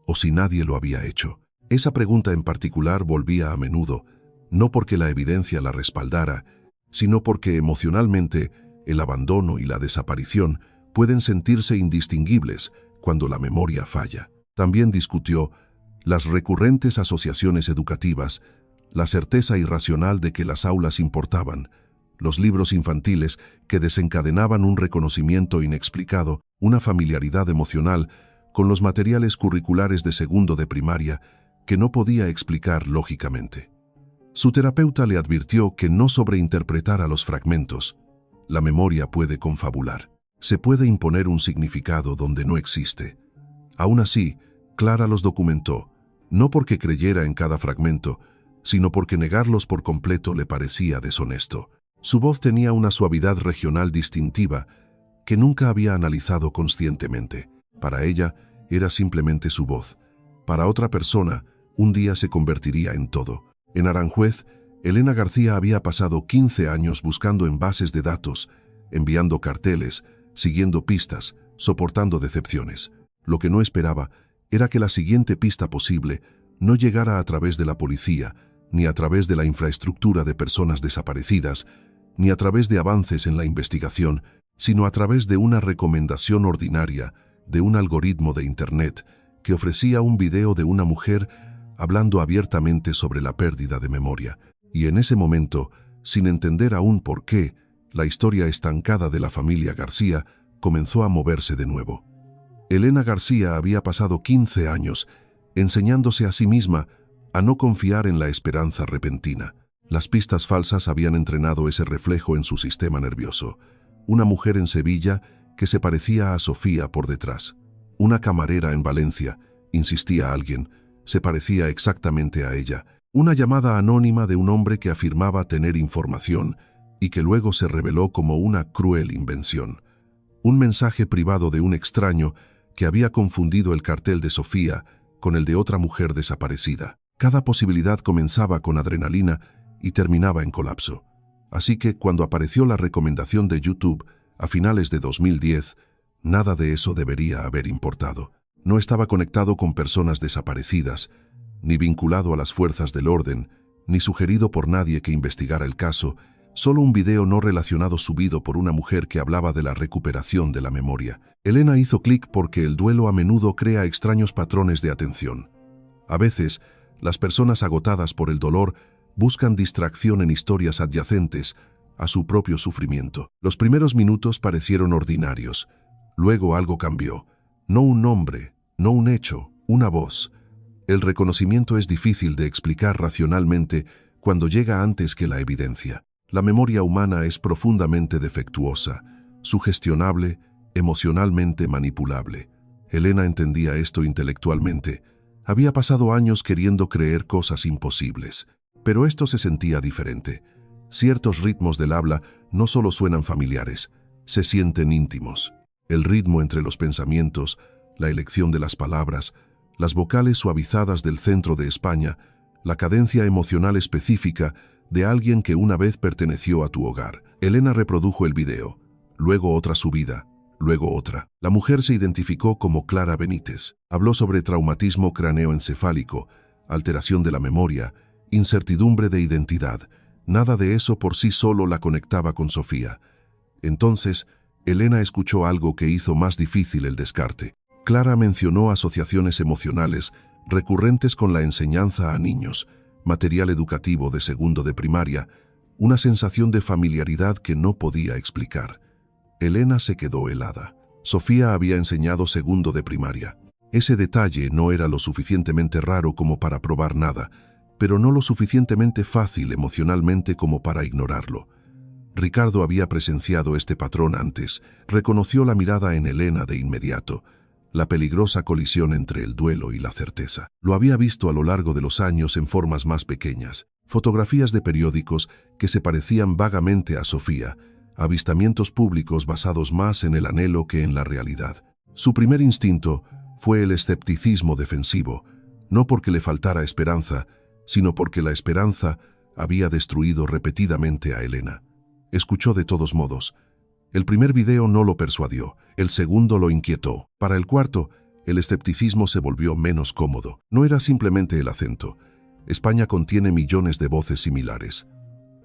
o si nadie lo había hecho. Esa pregunta en particular volvía a menudo, no porque la evidencia la respaldara, sino porque emocionalmente el abandono y la desaparición pueden sentirse indistinguibles cuando la memoria falla. También discutió las recurrentes asociaciones educativas, la certeza irracional de que las aulas importaban, los libros infantiles que desencadenaban un reconocimiento inexplicado, una familiaridad emocional con los materiales curriculares de segundo de primaria que no podía explicar lógicamente. Su terapeuta le advirtió que no sobreinterpretara los fragmentos. La memoria puede confabular. Se puede imponer un significado donde no existe. Aún así, Clara los documentó, no porque creyera en cada fragmento, sino porque negarlos por completo le parecía deshonesto. Su voz tenía una suavidad regional distintiva que nunca había analizado conscientemente. Para ella, era simplemente su voz. Para otra persona, un día se convertiría en todo. En Aranjuez, Elena García había pasado 15 años buscando en bases de datos, enviando carteles, siguiendo pistas, soportando decepciones. Lo que no esperaba era que la siguiente pista posible no llegara a través de la policía, ni a través de la infraestructura de personas desaparecidas, ni a través de avances en la investigación, sino a través de una recomendación ordinaria de un algoritmo de Internet que ofrecía un video de una mujer hablando abiertamente sobre la pérdida de memoria. Y en ese momento, sin entender aún por qué, la historia estancada de la familia García comenzó a moverse de nuevo. Elena García había pasado 15 años enseñándose a sí misma a no confiar en la esperanza repentina. Las pistas falsas habían entrenado ese reflejo en su sistema nervioso. Una mujer en Sevilla que se parecía a Sofía por detrás. Una camarera en Valencia, insistía alguien, se parecía exactamente a ella. Una llamada anónima de un hombre que afirmaba tener información y que luego se reveló como una cruel invención. Un mensaje privado de un extraño que había confundido el cartel de Sofía con el de otra mujer desaparecida. Cada posibilidad comenzaba con adrenalina y terminaba en colapso. Así que, cuando apareció la recomendación de YouTube a finales de 2010, nada de eso debería haber importado. No estaba conectado con personas desaparecidas, ni vinculado a las fuerzas del orden, ni sugerido por nadie que investigara el caso, solo un video no relacionado subido por una mujer que hablaba de la recuperación de la memoria. Elena hizo clic porque el duelo a menudo crea extraños patrones de atención. A veces, las personas agotadas por el dolor buscan distracción en historias adyacentes a su propio sufrimiento. Los primeros minutos parecieron ordinarios. Luego algo cambió. No un nombre, no un hecho, una voz. El reconocimiento es difícil de explicar racionalmente cuando llega antes que la evidencia. La memoria humana es profundamente defectuosa, sugestionable, emocionalmente manipulable. Elena entendía esto intelectualmente. Había pasado años queriendo creer cosas imposibles, pero esto se sentía diferente. Ciertos ritmos del habla no solo suenan familiares, se sienten íntimos. El ritmo entre los pensamientos, la elección de las palabras, las vocales suavizadas del centro de España, la cadencia emocional específica de alguien que una vez perteneció a tu hogar. Elena reprodujo el video, luego otra subida, luego otra. La mujer se identificó como Clara Benítez. Habló sobre traumatismo craneoencefálico, alteración de la memoria, incertidumbre de identidad. Nada de eso por sí solo la conectaba con Sofía. Entonces, Elena escuchó algo que hizo más difícil el descarte. Clara mencionó asociaciones emocionales recurrentes con la enseñanza a niños, material educativo de segundo de primaria, una sensación de familiaridad que no podía explicar. Elena se quedó helada. Sofía había enseñado segundo de primaria. Ese detalle no era lo suficientemente raro como para probar nada, pero no lo suficientemente fácil emocionalmente como para ignorarlo. Ricardo había presenciado este patrón antes, reconoció la mirada en Elena de inmediato, la peligrosa colisión entre el duelo y la certeza. Lo había visto a lo largo de los años en formas más pequeñas, fotografías de periódicos que se parecían vagamente a Sofía, avistamientos públicos basados más en el anhelo que en la realidad. Su primer instinto fue el escepticismo defensivo, no porque le faltara esperanza, sino porque la esperanza había destruido repetidamente a Elena. Escuchó de todos modos. El primer video no lo persuadió, el segundo lo inquietó. Para el cuarto, el escepticismo se volvió menos cómodo. No era simplemente el acento. España contiene millones de voces similares.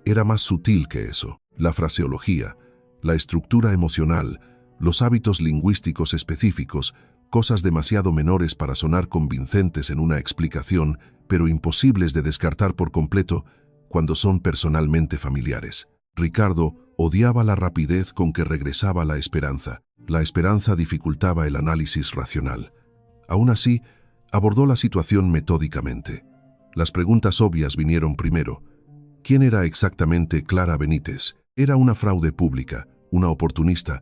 Era más sutil que eso. La fraseología, la estructura emocional, los hábitos lingüísticos específicos, cosas demasiado menores para sonar convincentes en una explicación, pero imposibles de descartar por completo cuando son personalmente familiares. Ricardo odiaba la rapidez con que regresaba la esperanza. La esperanza dificultaba el análisis racional. Aún así, abordó la situación metódicamente. Las preguntas obvias vinieron primero. ¿Quién era exactamente Clara Benítez? ¿Era una fraude pública, una oportunista,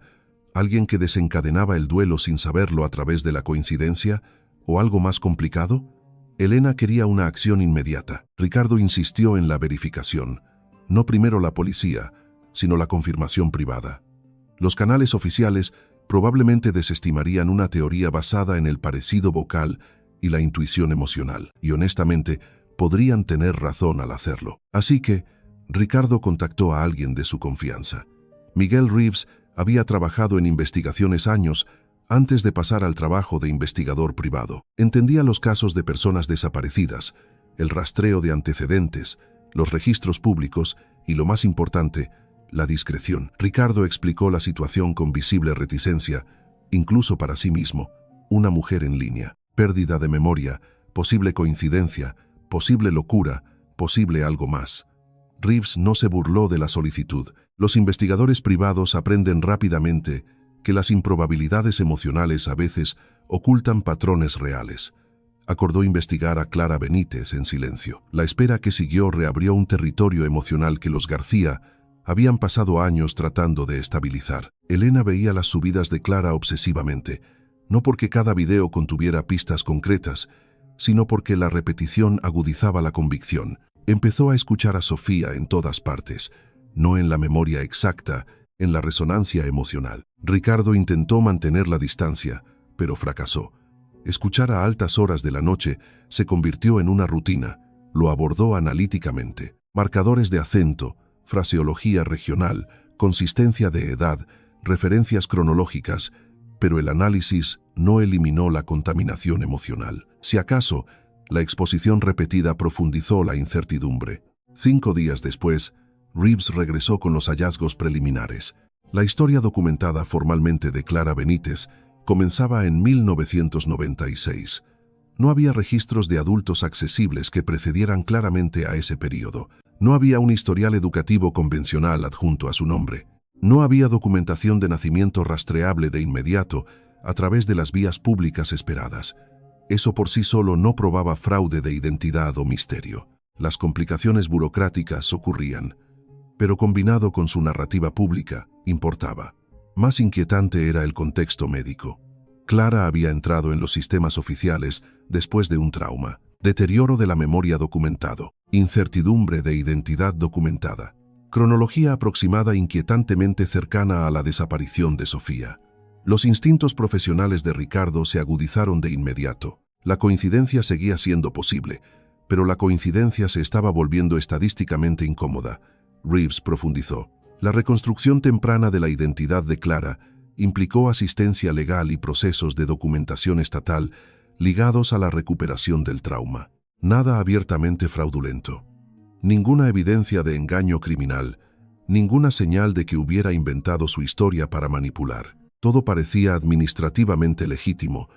alguien que desencadenaba el duelo sin saberlo a través de la coincidencia, o algo más complicado? Elena quería una acción inmediata. Ricardo insistió en la verificación. No primero la policía, sino la confirmación privada. Los canales oficiales probablemente desestimarían una teoría basada en el parecido vocal y la intuición emocional, y honestamente podrían tener razón al hacerlo. Así que, Ricardo contactó a alguien de su confianza. Miguel Reeves había trabajado en investigaciones años antes de pasar al trabajo de investigador privado. Entendía los casos de personas desaparecidas, el rastreo de antecedentes, los registros públicos y, lo más importante, la discreción. Ricardo explicó la situación con visible reticencia, incluso para sí mismo. Una mujer en línea, pérdida de memoria, posible coincidencia, posible locura, posible algo más. Reeves no se burló de la solicitud. Los investigadores privados aprenden rápidamente que las improbabilidades emocionales a veces ocultan patrones reales. Acordó investigar a Clara Benítez en silencio. La espera que siguió reabrió un territorio emocional que los García habían pasado años tratando de estabilizar. Elena veía las subidas de Clara obsesivamente, no porque cada video contuviera pistas concretas, sino porque la repetición agudizaba la convicción. Empezó a escuchar a Sofía en todas partes, no en la memoria exacta, en la resonancia emocional. Ricardo intentó mantener la distancia, pero fracasó. Escuchar a altas horas de la noche se convirtió en una rutina. Lo abordó analíticamente. Marcadores de acento, fraseología regional, consistencia de edad, referencias cronológicas, pero el análisis no eliminó la contaminación emocional. Si acaso, la exposición repetida profundizó la incertidumbre. 5 días después, Reeves regresó con los hallazgos preliminares. La historia documentada formalmente de Clara Benítez comenzaba en 1996. No había registros de adultos accesibles que precedieran claramente a ese periodo. No había un historial educativo convencional adjunto a su nombre. No había documentación de nacimiento rastreable de inmediato a través de las vías públicas esperadas. Eso por sí solo no probaba fraude de identidad o misterio. Las complicaciones burocráticas ocurrían, pero combinado con su narrativa pública, importaba. Más inquietante era el contexto médico. Clara había entrado en los sistemas oficiales después de un trauma, deterioro de la memoria documentado, incertidumbre de identidad documentada, cronología aproximada inquietantemente cercana a la desaparición de Sofía. Los instintos profesionales de Ricardo se agudizaron de inmediato. La coincidencia seguía siendo posible, pero la coincidencia se estaba volviendo estadísticamente incómoda. Reeves profundizó. La reconstrucción temprana de la identidad de Clara implicó asistencia legal y procesos de documentación estatal ligados a la recuperación del trauma. Nada abiertamente fraudulento. Ninguna evidencia de engaño criminal, ninguna señal de que hubiera inventado su historia para manipular. Todo parecía administrativamente legítimo,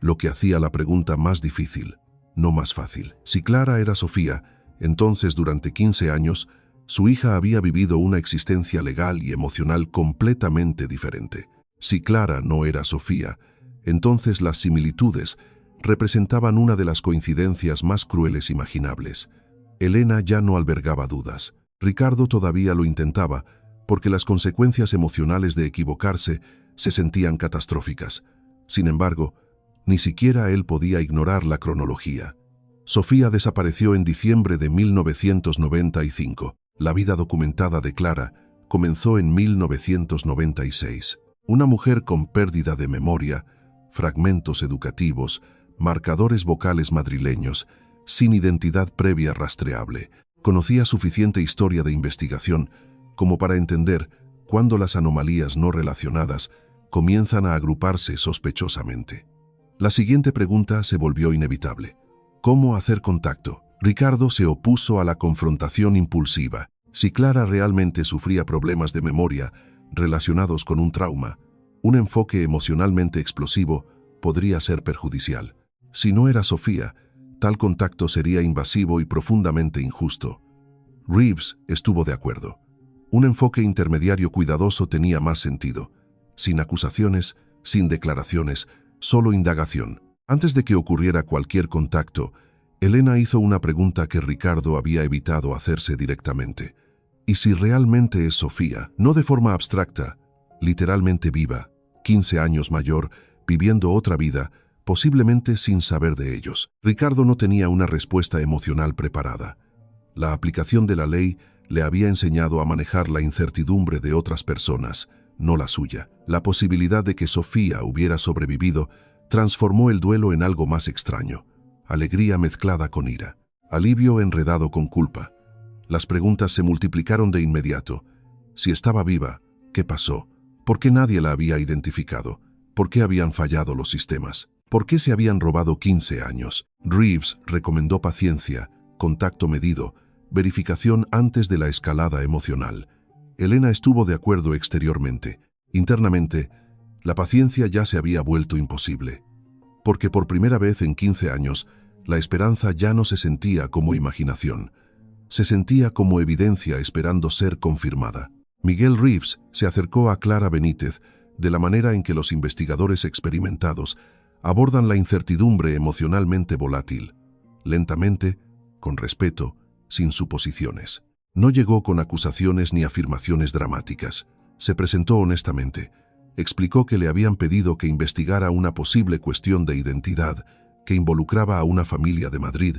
lo que hacía la pregunta más difícil, no más fácil. Si Clara era Sofía, entonces durante 15 años, su hija había vivido una existencia legal y emocional completamente diferente. Si Clara no era Sofía, entonces las similitudes representaban una de las coincidencias más crueles imaginables. Elena ya no albergaba dudas. Ricardo todavía lo intentaba, porque las consecuencias emocionales de equivocarse se sentían catastróficas. Sin embargo, ni siquiera él podía ignorar la cronología. Sofía desapareció en diciembre de 1995. La vida documentada de Clara comenzó en 1996. Una mujer con pérdida de memoria, fragmentos educativos, marcadores vocales madrileños, sin identidad previa rastreable. Conocía suficiente historia de investigación como para entender cuándo las anomalías no relacionadas comienzan a agruparse sospechosamente. La siguiente pregunta se volvió inevitable. ¿Cómo hacer contacto? Ricardo se opuso a la confrontación impulsiva. Si Clara realmente sufría problemas de memoria relacionados con un trauma, un enfoque emocionalmente explosivo podría ser perjudicial. Si no era Sofía, tal contacto sería invasivo y profundamente injusto. Reeves estuvo de acuerdo. Un enfoque intermediario cuidadoso tenía más sentido. Sin acusaciones, sin declaraciones, solo indagación. Antes de que ocurriera cualquier contacto, Elena hizo una pregunta que Ricardo había evitado hacerse directamente. ¿Y si realmente es Sofía, no de forma abstracta, literalmente viva, 15 años mayor, viviendo otra vida, posiblemente sin saber de ellos? Ricardo no tenía una respuesta emocional preparada. La aplicación de la ley le había enseñado a manejar la incertidumbre de otras personas, no la suya. La posibilidad de que Sofía hubiera sobrevivido transformó el duelo en algo más extraño. Alegría mezclada con ira. Alivio enredado con culpa. Las preguntas se multiplicaron de inmediato. Si estaba viva, ¿qué pasó? ¿Por qué nadie la había identificado? ¿Por qué habían fallado los sistemas? ¿Por qué se habían robado 15 años? Reeves recomendó paciencia, contacto medido, verificación antes de la escalada emocional. Elena estuvo de acuerdo exteriormente. Internamente, la paciencia ya se había vuelto imposible. Porque por primera vez en 15 años, la esperanza ya no se sentía como imaginación. Se sentía como evidencia esperando ser confirmada. Miguel Reeves se acercó a Clara Benítez de la manera en que los investigadores experimentados abordan la incertidumbre emocionalmente volátil. Lentamente, con respeto, sin suposiciones. No llegó con acusaciones ni afirmaciones dramáticas. Se presentó honestamente. Explicó que le habían pedido que investigara una posible cuestión de identidad que involucraba a una familia de Madrid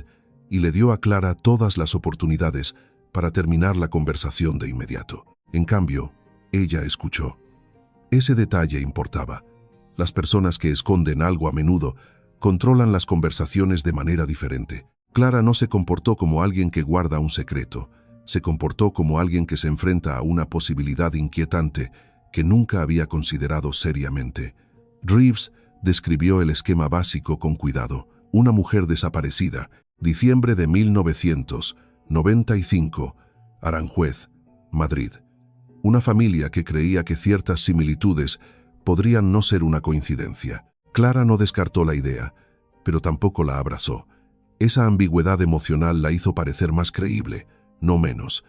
y le dio a Clara todas las oportunidades para terminar la conversación de inmediato. En cambio, ella escuchó. Ese detalle importaba. Las personas que esconden algo a menudo controlan las conversaciones de manera diferente. Clara no se comportó como alguien que guarda un secreto, se comportó como alguien que se enfrenta a una posibilidad inquietante que nunca había considerado seriamente. Reeves describió el esquema básico con cuidado. Una mujer desaparecida, diciembre de 1995, Aranjuez, Madrid. Una familia que creía que ciertas similitudes podrían no ser una coincidencia. Clara no descartó la idea, pero tampoco la abrazó. Esa ambigüedad emocional la hizo parecer más creíble, no menos.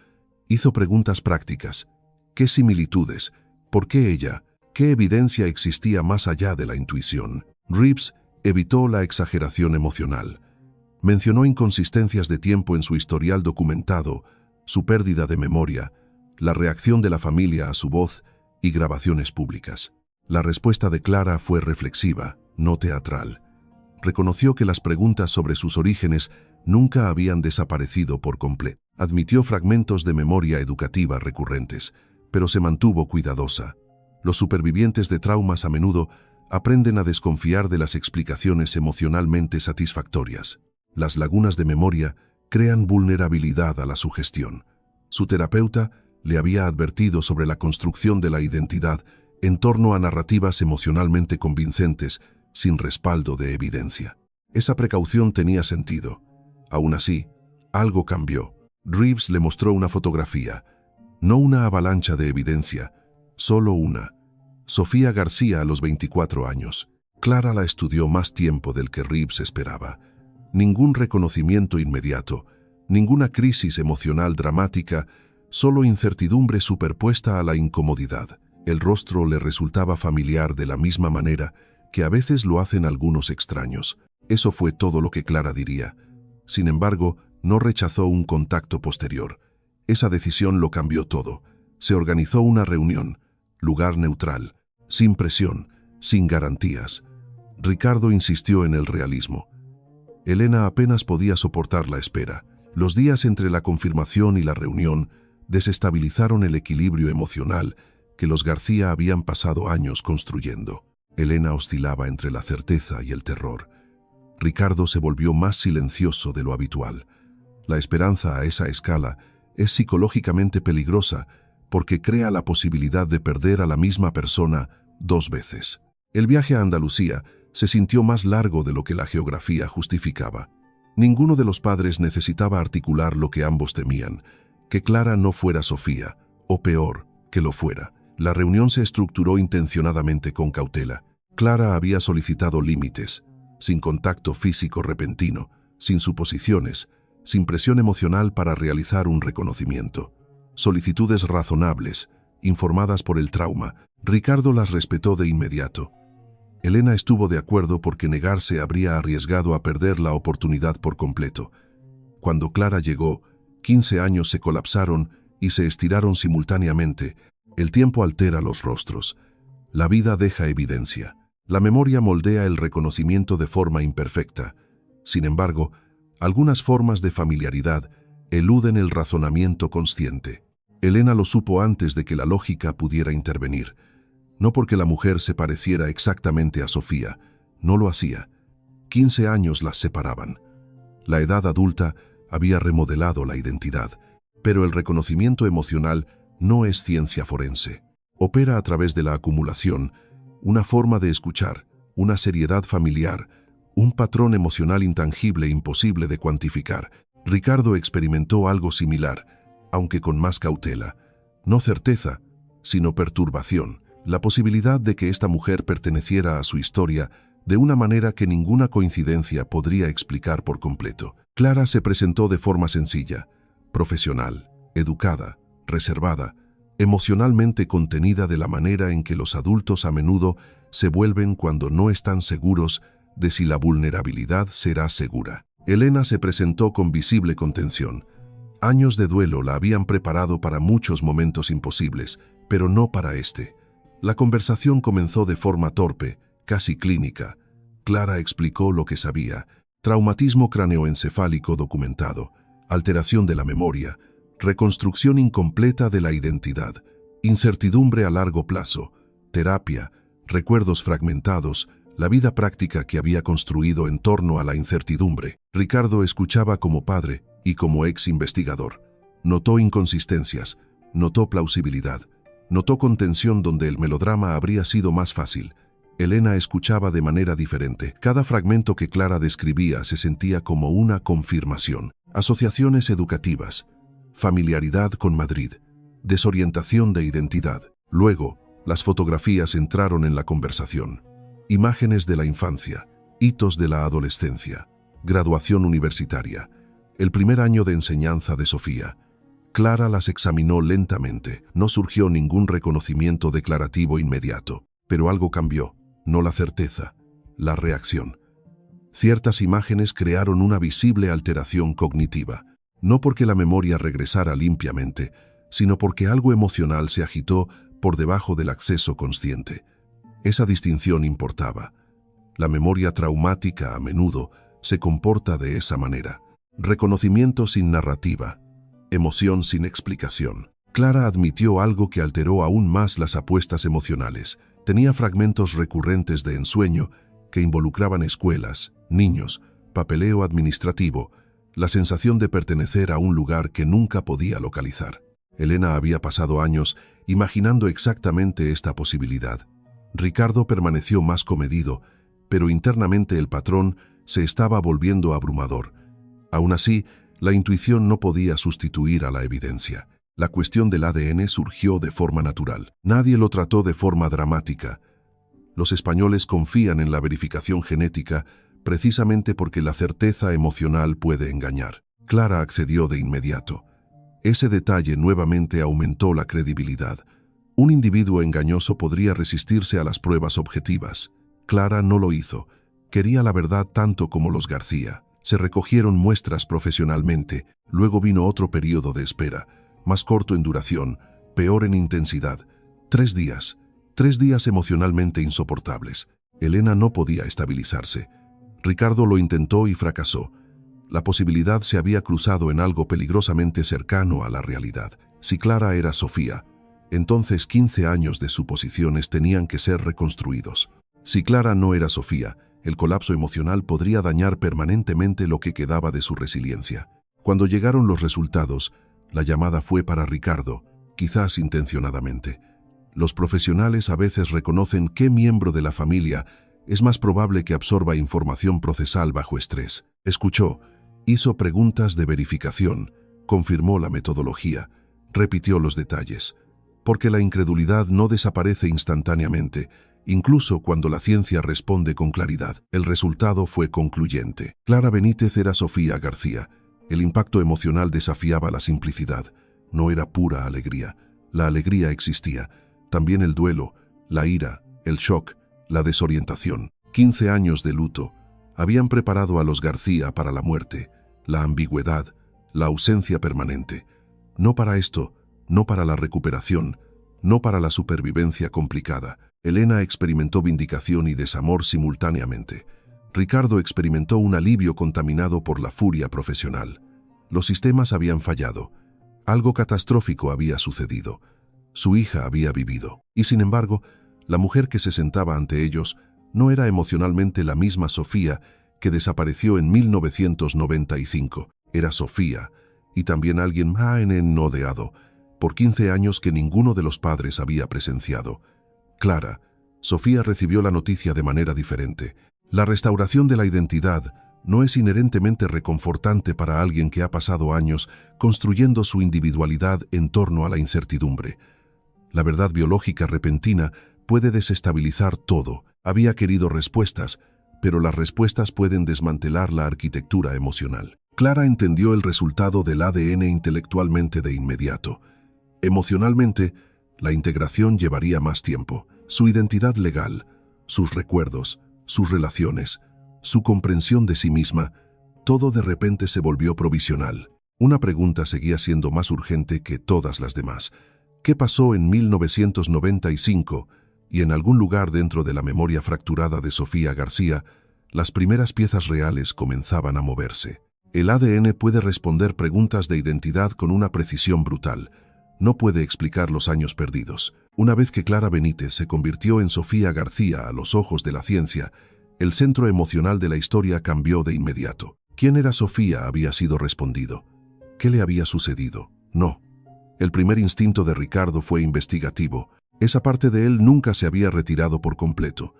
Hizo preguntas prácticas. ¿Qué similitudes? ¿Por qué ella? ¿Qué evidencia existía más allá de la intuición? Reeves evitó la exageración emocional. Mencionó inconsistencias de tiempo en su historial documentado, su pérdida de memoria, la reacción de la familia a su voz y grabaciones públicas. La respuesta de Clara fue reflexiva, no teatral. Reconoció que las preguntas sobre sus orígenes nunca habían desaparecido por completo. Admitió fragmentos de memoria educativa recurrentes, pero se mantuvo cuidadosa. Los supervivientes de traumas a menudo aprenden a desconfiar de las explicaciones emocionalmente satisfactorias. Las lagunas de memoria crean vulnerabilidad a la sugestión. Su terapeuta le había advertido sobre la construcción de la identidad en torno a narrativas emocionalmente convincentes, sin respaldo de evidencia. Esa precaución tenía sentido. Aún así, algo cambió. Reeves le mostró una fotografía, no una avalancha de evidencia, solo una. Sofía García a los 24 años. Clara la estudió más tiempo del que Reeves esperaba. Ningún reconocimiento inmediato, ninguna crisis emocional dramática, solo incertidumbre superpuesta a la incomodidad. El rostro le resultaba familiar de la misma manera que a veces lo hacen algunos extraños. Eso fue todo lo que Clara diría. Sin embargo, no rechazó un contacto posterior. Esa decisión lo cambió todo. Se organizó una reunión, lugar neutral, sin presión, sin garantías. Ricardo insistió en el realismo. Elena apenas podía soportar la espera. Los días entre la confirmación y la reunión desestabilizaron el equilibrio emocional que los García habían pasado años construyendo. Elena oscilaba entre la certeza y el terror. Ricardo se volvió más silencioso de lo habitual. La esperanza a esa escala es psicológicamente peligrosa porque crea la posibilidad de perder a la misma persona 2 veces. El viaje a Andalucía se sintió más largo de lo que la geografía justificaba. Ninguno de los padres necesitaba articular lo que ambos temían, que Clara no fuera Sofía, o peor, que lo fuera. La reunión se estructuró intencionadamente con cautela. Clara había solicitado límites, sin contacto físico repentino, sin suposiciones, sin presión emocional para realizar un reconocimiento. Solicitudes razonables, informadas por el trauma. Ricardo las respetó de inmediato. Elena estuvo de acuerdo porque negarse habría arriesgado a perder la oportunidad por completo. Cuando Clara llegó, 15 años se colapsaron y se estiraron simultáneamente. El tiempo altera los rostros. La vida deja evidencia. La memoria moldea el reconocimiento de forma imperfecta. Sin embargo, algunas formas de familiaridad eluden el razonamiento consciente. Elena lo supo antes de que la lógica pudiera intervenir. No porque la mujer se pareciera exactamente a Sofía, no lo hacía. 15 años las separaban. La edad adulta había remodelado la identidad, pero el reconocimiento emocional no es ciencia forense. Opera a través de la acumulación, una forma de escuchar, una seriedad familiar, un patrón emocional intangible imposible de cuantificar. Ricardo experimentó algo similar, aunque con más cautela. No certeza, sino perturbación. La posibilidad de que esta mujer perteneciera a su historia de una manera que ninguna coincidencia podría explicar por completo. Clara se presentó de forma sencilla, profesional, educada, reservada, emocionalmente contenida de la manera en que los adultos a menudo se vuelven cuando no están seguros de si la vulnerabilidad será segura. Elena se presentó con visible contención. Años de duelo la habían preparado para muchos momentos imposibles, pero no para este. La conversación comenzó de forma torpe, casi clínica. Clara explicó lo que sabía: traumatismo craneoencefálico documentado, alteración de la memoria, reconstrucción incompleta de la identidad, incertidumbre a largo plazo, terapia, recuerdos fragmentados, la vida práctica que había construido en torno a la incertidumbre. Ricardo escuchaba como padre y como ex investigador. Notó inconsistencias, notó plausibilidad, notó contención donde el melodrama habría sido más fácil. Elena escuchaba de manera diferente. Cada fragmento que Clara describía se sentía como una confirmación. Asociaciones educativas, familiaridad con Madrid, desorientación de identidad. Luego, las fotografías entraron en la conversación. Imágenes de la infancia, hitos de la adolescencia, graduación universitaria, el primer año de enseñanza de Sofía. Clara las examinó lentamente. No surgió ningún reconocimiento declarativo inmediato, pero algo cambió. No la certeza, la reacción. Ciertas imágenes crearon una visible alteración cognitiva, no porque la memoria regresara limpiamente, sino porque algo emocional se agitó por debajo del acceso consciente. Esa distinción importaba. La memoria traumática a menudo se comporta de esa manera. Reconocimiento sin narrativa, emoción sin explicación. Clara admitió algo que alteró aún más las apuestas emocionales. Tenía fragmentos recurrentes de ensueño que involucraban escuelas, niños, papeleo administrativo, la sensación de pertenecer a un lugar que nunca podía localizar. Elena había pasado años imaginando exactamente esta posibilidad. Ricardo permaneció más comedido, pero internamente el patrón se estaba volviendo abrumador. Aún así, la intuición no podía sustituir a la evidencia. La cuestión del ADN surgió de forma natural. Nadie lo trató de forma dramática. Los españoles confían en la verificación genética precisamente porque la certeza emocional puede engañar. Clara accedió de inmediato. Ese detalle nuevamente aumentó la credibilidad. Un individuo engañoso podría resistirse a las pruebas objetivas. Clara no lo hizo. Quería la verdad tanto como los García. Se recogieron muestras profesionalmente. Luego vino otro periodo de espera, más corto en duración, peor en intensidad. 3 días. 3 días emocionalmente insoportables. Elena no podía estabilizarse. Ricardo lo intentó y fracasó. La posibilidad se había cruzado en algo peligrosamente cercano a la realidad. Si Clara era Sofía, entonces 15 años de suposiciones tenían que ser reconstruidos. Si Clara no era Sofía, el colapso emocional podría dañar permanentemente lo que quedaba de su resiliencia. Cuando llegaron los resultados, la llamada fue para Ricardo, quizás intencionadamente. Los profesionales a veces reconocen qué miembro de la familia es más probable que absorba información procesal bajo estrés. Escuchó, hizo preguntas de verificación, confirmó la metodología, repitió los detalles. Porque la incredulidad no desaparece instantáneamente, incluso cuando la ciencia responde con claridad. El resultado fue concluyente. Clara Benítez era Sofía García. El impacto emocional desafiaba la simplicidad. No era pura alegría. La alegría existía. También el duelo, la ira, el shock, la desorientación. 15 años de luto habían preparado a los García para la muerte, la ambigüedad, la ausencia permanente. No para esto, no para la recuperación, no para la supervivencia complicada. Elena experimentó vindicación y desamor simultáneamente. Ricardo experimentó un alivio contaminado por la furia profesional. Los sistemas habían fallado. Algo catastrófico había sucedido. Su hija había vivido. Y sin embargo, la mujer que se sentaba ante ellos no era emocionalmente la misma Sofía que desapareció en 1995. Era Sofía, y también alguien no deado, por 15 años que ninguno de los padres había presenciado. Clara, Sofía recibió la noticia de manera diferente. La restauración de la identidad no es inherentemente reconfortante para alguien que ha pasado años construyendo su individualidad en torno a la incertidumbre. La verdad biológica repentina puede desestabilizar todo. Había querido respuestas, pero las respuestas pueden desmantelar la arquitectura emocional. Clara entendió el resultado del ADN intelectualmente de inmediato. Emocionalmente, la integración llevaría más tiempo. Su identidad legal, sus recuerdos, sus relaciones, su comprensión de sí misma, todo de repente se volvió provisional. Una pregunta seguía siendo más urgente que todas las demás. ¿Qué pasó en 1995? Y en algún lugar dentro de la memoria fracturada de Sofía García, Las primeras piezas reales comenzaban a moverse. El ADN puede responder preguntas de identidad con una precisión brutal. No puede explicar los años perdidos. Una vez que Clara Benítez se convirtió en Sofía García a los ojos de la ciencia, el centro emocional de la historia cambió de inmediato. ¿Quién era Sofía? Había sido respondido. ¿Qué le había sucedido? No. El primer instinto de Ricardo fue investigativo. Esa parte de él nunca se había retirado por completo.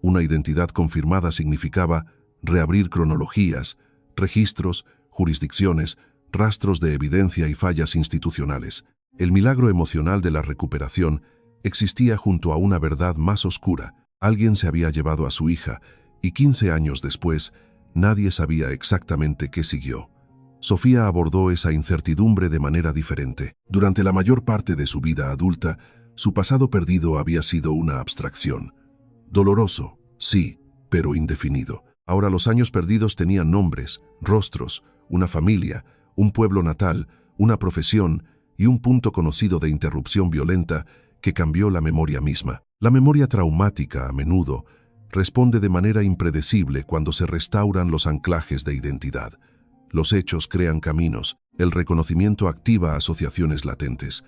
Una identidad confirmada significaba reabrir cronologías, registros, jurisdicciones, rastros de evidencia y fallas institucionales. El milagro emocional de la recuperación existía junto a una verdad más oscura. Alguien se había llevado a su hija y 15 años después, nadie sabía exactamente qué siguió. Sofía abordó esa incertidumbre de manera diferente. Durante la mayor parte de su vida adulta, su pasado perdido había sido una abstracción. Doloroso, sí, pero indefinido. Ahora los años perdidos tenían nombres, rostros, una familia, un pueblo natal, una profesión y un punto conocido de interrupción violenta que cambió la memoria misma. La memoria traumática, a menudo, responde de manera impredecible cuando se restauran los anclajes de identidad. Los hechos crean caminos, el reconocimiento activa asociaciones latentes.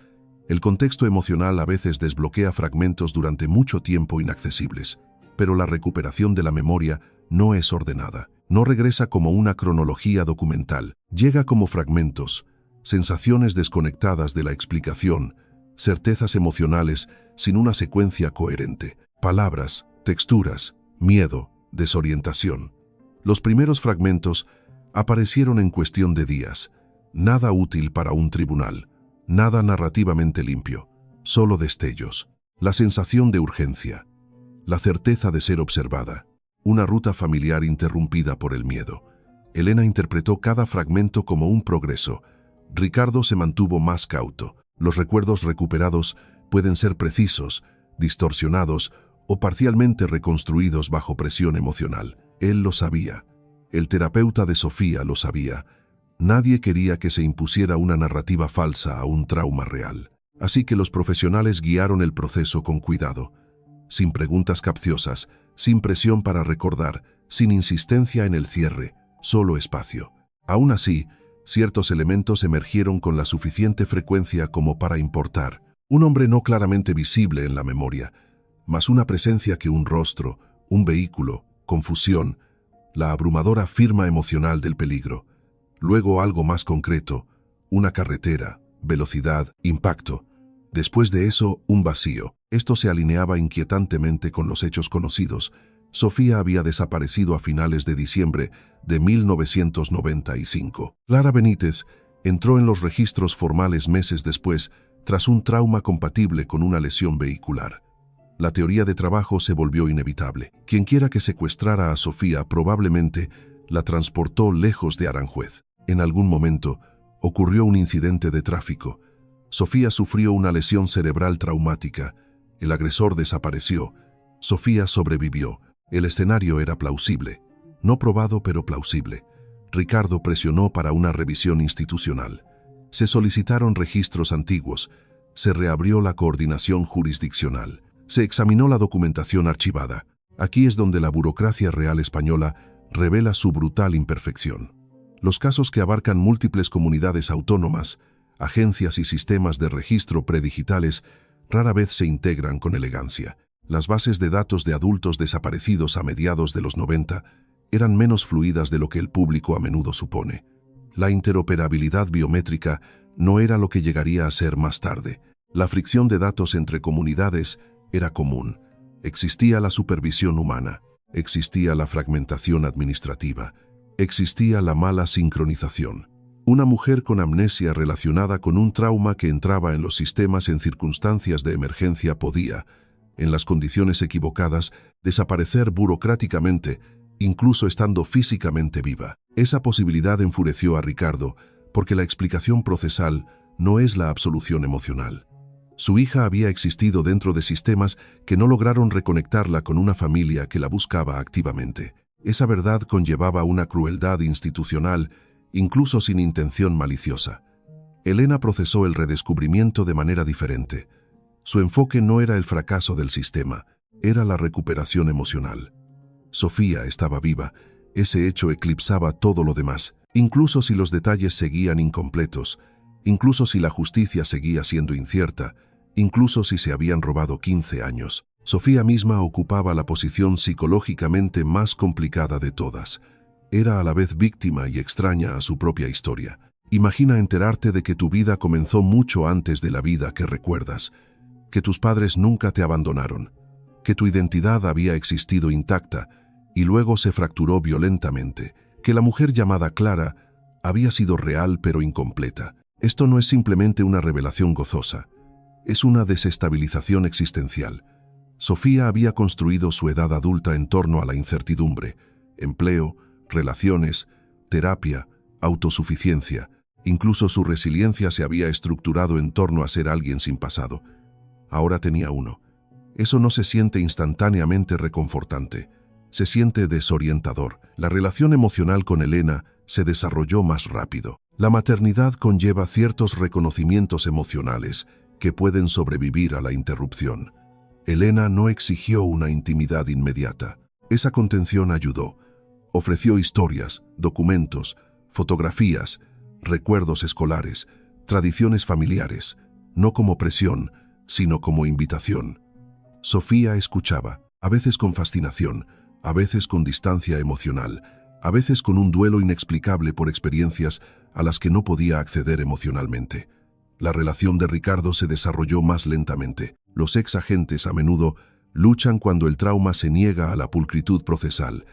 El contexto emocional a veces desbloquea fragmentos durante mucho tiempo inaccesibles, pero la recuperación de la memoria no es ordenada. No regresa como una cronología documental, llega como fragmentos, sensaciones desconectadas de la explicación, certezas emocionales sin una secuencia coherente, palabras, texturas, miedo, desorientación. Los primeros fragmentos aparecieron en cuestión de días, nada útil para un tribunal, nada narrativamente limpio, solo destellos, la sensación de urgencia, la certeza de ser observada, una ruta familiar interrumpida por el miedo. Elena interpretó cada fragmento como un progreso. Ricardo se mantuvo más cauto. Los recuerdos recuperados pueden ser precisos, distorsionados o parcialmente reconstruidos bajo presión emocional. Él lo sabía. El terapeuta de Sofía lo sabía. Nadie quería que se impusiera una narrativa falsa a un trauma real. Así que los profesionales guiaron el proceso con cuidado, sin preguntas capciosas, sin presión para recordar, sin insistencia en el cierre, solo espacio. Aún así, ciertos elementos emergieron con la suficiente frecuencia como para importar. Un hombre no claramente visible en la memoria, más una presencia que un rostro, un vehículo, confusión, la abrumadora firma emocional del peligro. Luego algo más concreto, una carretera, velocidad, impacto. Después de eso, un vacío. Esto se alineaba inquietantemente con los hechos conocidos. Sofía había desaparecido a finales de diciembre de 1995. Clara Benítez entró en los registros formales meses después, tras un trauma compatible con una lesión vehicular. La teoría de trabajo se volvió inevitable. Quienquiera que secuestrara a Sofía probablemente la transportó lejos de Aranjuez. En algún momento ocurrió un incidente de tráfico. Sofía sufrió una lesión cerebral traumática. El agresor desapareció. Sofía sobrevivió. El escenario era plausible. No probado, pero plausible. Ricardo presionó para una revisión institucional. Se solicitaron registros antiguos. Se reabrió la coordinación jurisdiccional. Se examinó la documentación archivada. Aquí es donde la burocracia real española revela su brutal imperfección. Los casos que abarcan múltiples comunidades autónomas, agencias y sistemas de registro predigitales rara vez se integran con elegancia. Las bases de datos de adultos desaparecidos a mediados de los 90 eran menos fluidas de lo que el público a menudo supone. La interoperabilidad biométrica no era lo que llegaría a ser más tarde. La fricción de datos entre comunidades era común. Existía la supervisión humana, existía la fragmentación administrativa, existía la mala sincronización. Una mujer con amnesia relacionada con un trauma que entraba en los sistemas en circunstancias de emergencia podía, en las condiciones equivocadas, desaparecer burocráticamente, incluso estando físicamente viva. Esa posibilidad enfureció a Ricardo, porque la explicación procesal no es la absolución emocional. Su hija había existido dentro de sistemas que no lograron reconectarla con una familia que la buscaba activamente. Esa verdad conllevaba una crueldad institucional, incluso sin intención maliciosa. Elena procesó el redescubrimiento de manera diferente. Su enfoque no era el fracaso del sistema, era la recuperación emocional. Sofía estaba viva. Ese hecho eclipsaba todo lo demás, incluso si los detalles seguían incompletos, incluso si la justicia seguía siendo incierta, incluso si se habían robado 15 años. Sofía misma ocupaba la posición psicológicamente más complicada de todas. Era a la vez víctima y extraña a su propia historia. Imagina enterarte de que tu vida comenzó mucho antes de la vida que recuerdas, que tus padres nunca te abandonaron, que tu identidad había existido intacta y luego se fracturó violentamente, que la mujer llamada Clara había sido real pero incompleta. Esto no es simplemente una revelación gozosa, es una desestabilización existencial. Sofía había construido su edad adulta en torno a la incertidumbre, empleo, relaciones, terapia, autosuficiencia. Incluso su resiliencia se había estructurado en torno a ser alguien sin pasado. Ahora tenía uno. Eso no se siente instantáneamente reconfortante. Se siente desorientador. La relación emocional con Elena se desarrolló más rápido. La maternidad conlleva ciertos reconocimientos emocionales que pueden sobrevivir a la interrupción. Elena no exigió una intimidad inmediata. Esa contención ayudó. Ofreció historias, documentos, fotografías, recuerdos escolares, tradiciones familiares, no como presión, sino como invitación. Sofía escuchaba, a veces con fascinación, a veces con distancia emocional, a veces con un duelo inexplicable por experiencias a las que no podía acceder emocionalmente. La relación de Ricardo se desarrolló más lentamente. Los ex agentes a menudo luchan cuando el trauma se niega a la pulcritud procesal.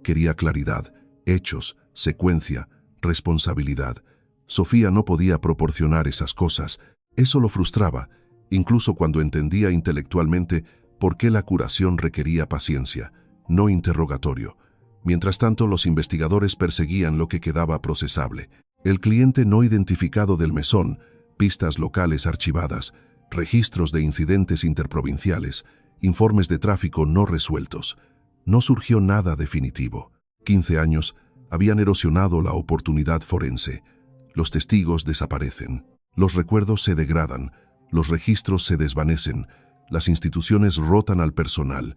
Quería claridad, hechos, secuencia, responsabilidad. Sofía no podía proporcionar esas cosas. Eso lo frustraba, incluso cuando entendía intelectualmente por qué la curación requería paciencia, no interrogatorio. Mientras tanto, los investigadores perseguían lo que quedaba procesable. El cliente no identificado del mesón, pistas locales archivadas, registros de incidentes interprovinciales, informes de tráfico no resueltos. No surgió nada definitivo. 15 años habían erosionado la oportunidad forense. Los testigos desaparecen, los recuerdos se degradan, los registros se desvanecen, las instituciones rotan al personal,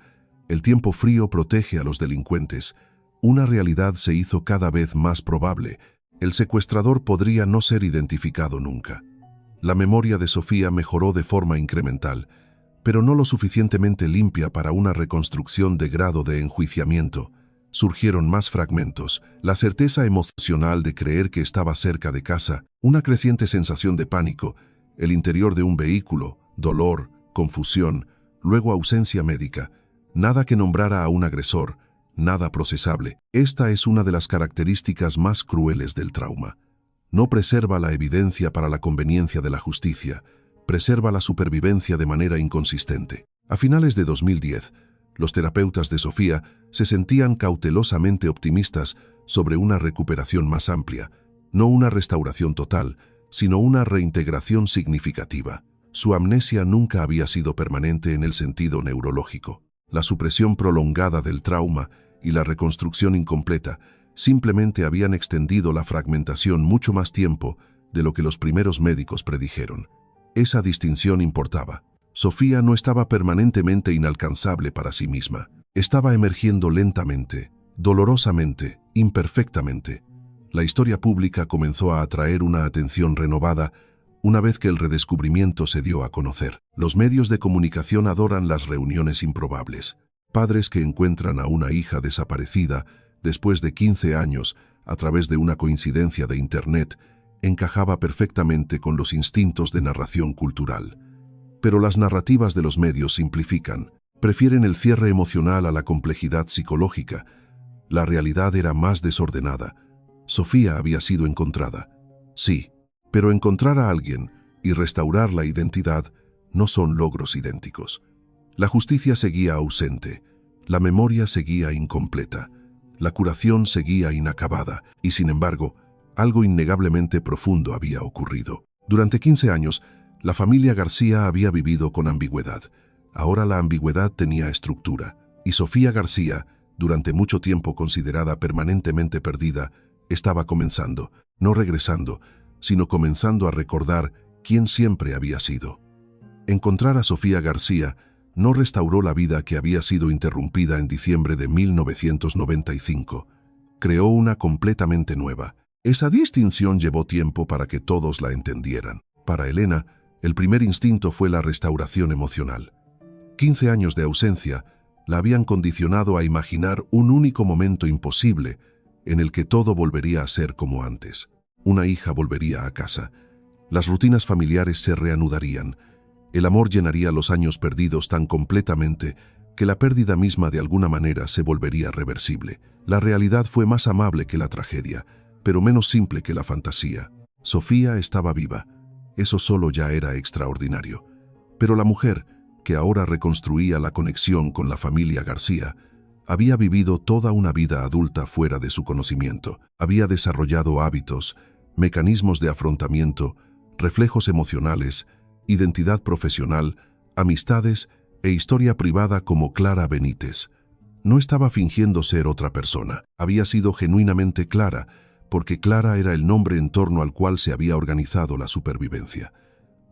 el tiempo frío protege a los delincuentes. Una realidad se hizo cada vez más probable. El secuestrador podría no ser identificado nunca. La memoria de Sofía mejoró de forma incremental, pero no lo suficientemente limpia para una reconstrucción de grado de enjuiciamiento. Surgieron más fragmentos, la certeza emocional de creer que estaba cerca de casa, una creciente sensación de pánico, el interior de un vehículo, dolor, confusión, luego ausencia médica, nada que nombrara a un agresor, nada procesable. Esta es una de las características más crueles del trauma. No preserva la evidencia para la conveniencia de la justicia, preserva la supervivencia de manera inconsistente. A finales de 2010, los terapeutas de Sofía se sentían cautelosamente optimistas sobre una recuperación más amplia, no una restauración total, sino una reintegración significativa. Su amnesia nunca había sido permanente en el sentido neurológico. La supresión prolongada del trauma y la reconstrucción incompleta simplemente habían extendido la fragmentación mucho más tiempo de lo que los primeros médicos predijeron. Esa distinción importaba. Sofía no estaba permanentemente inalcanzable para sí misma. Estaba emergiendo lentamente, dolorosamente, imperfectamente. La historia pública comenzó a atraer una atención renovada una vez que el redescubrimiento se dio a conocer. Los medios de comunicación adoran las reuniones improbables. Padres que encuentran a una hija desaparecida después de 15 años a través de una coincidencia de Internet encajaba perfectamente con los instintos de narración cultural. Pero las narrativas de los medios simplifican, prefieren el cierre emocional a la complejidad psicológica. La realidad era más desordenada. Sofía había sido encontrada. Sí, pero encontrar a alguien y restaurar la identidad no son logros idénticos. La justicia seguía ausente, la memoria seguía incompleta, la curación seguía inacabada y, sin embargo, algo innegablemente profundo había ocurrido. Durante 15 años, la familia García había vivido con ambigüedad. Ahora la ambigüedad tenía estructura, y Sofía García, durante mucho tiempo considerada permanentemente perdida, estaba comenzando, no regresando, sino comenzando a recordar quién siempre había sido. Encontrar a Sofía García no restauró la vida que había sido interrumpida en diciembre de 1995. Creó una completamente nueva. Esa distinción llevó tiempo para que todos la entendieran. Para Elena, el primer instinto fue la restauración emocional. 15 años de ausencia la habían condicionado a imaginar un único momento imposible en el que todo volvería a ser como antes. Una hija volvería a casa. Las rutinas familiares se reanudarían. El amor llenaría los años perdidos tan completamente que la pérdida misma de alguna manera se volvería reversible. La realidad fue más amable que la tragedia, pero menos simple que la fantasía. Sofía estaba viva. Eso solo ya era extraordinario. Pero la mujer, que ahora reconstruía la conexión con la familia García, había vivido toda una vida adulta fuera de su conocimiento. Había desarrollado hábitos, mecanismos de afrontamiento, reflejos emocionales, identidad profesional, amistades e historia privada como Clara Benítez. No estaba fingiendo ser otra persona. Había sido genuinamente Clara, porque Clara era el nombre en torno al cual se había organizado la supervivencia.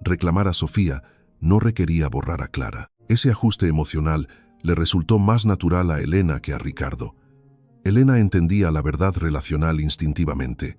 Reclamar a Sofía no requería borrar a Clara. Ese ajuste emocional le resultó más natural a Elena que a Ricardo. Elena entendía la verdad relacional instintivamente.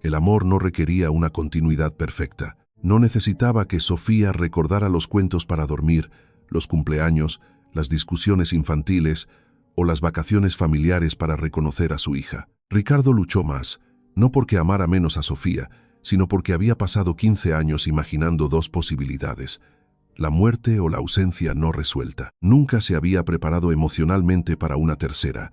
El amor no requería una continuidad perfecta. No necesitaba que Sofía recordara los cuentos para dormir, los cumpleaños, las discusiones infantiles o las vacaciones familiares para reconocer a su hija. Ricardo luchó más, no porque amara menos a Sofía, sino porque había pasado 15 años imaginando dos posibilidades: la muerte o la ausencia no resuelta. Nunca se había preparado emocionalmente para una tercera: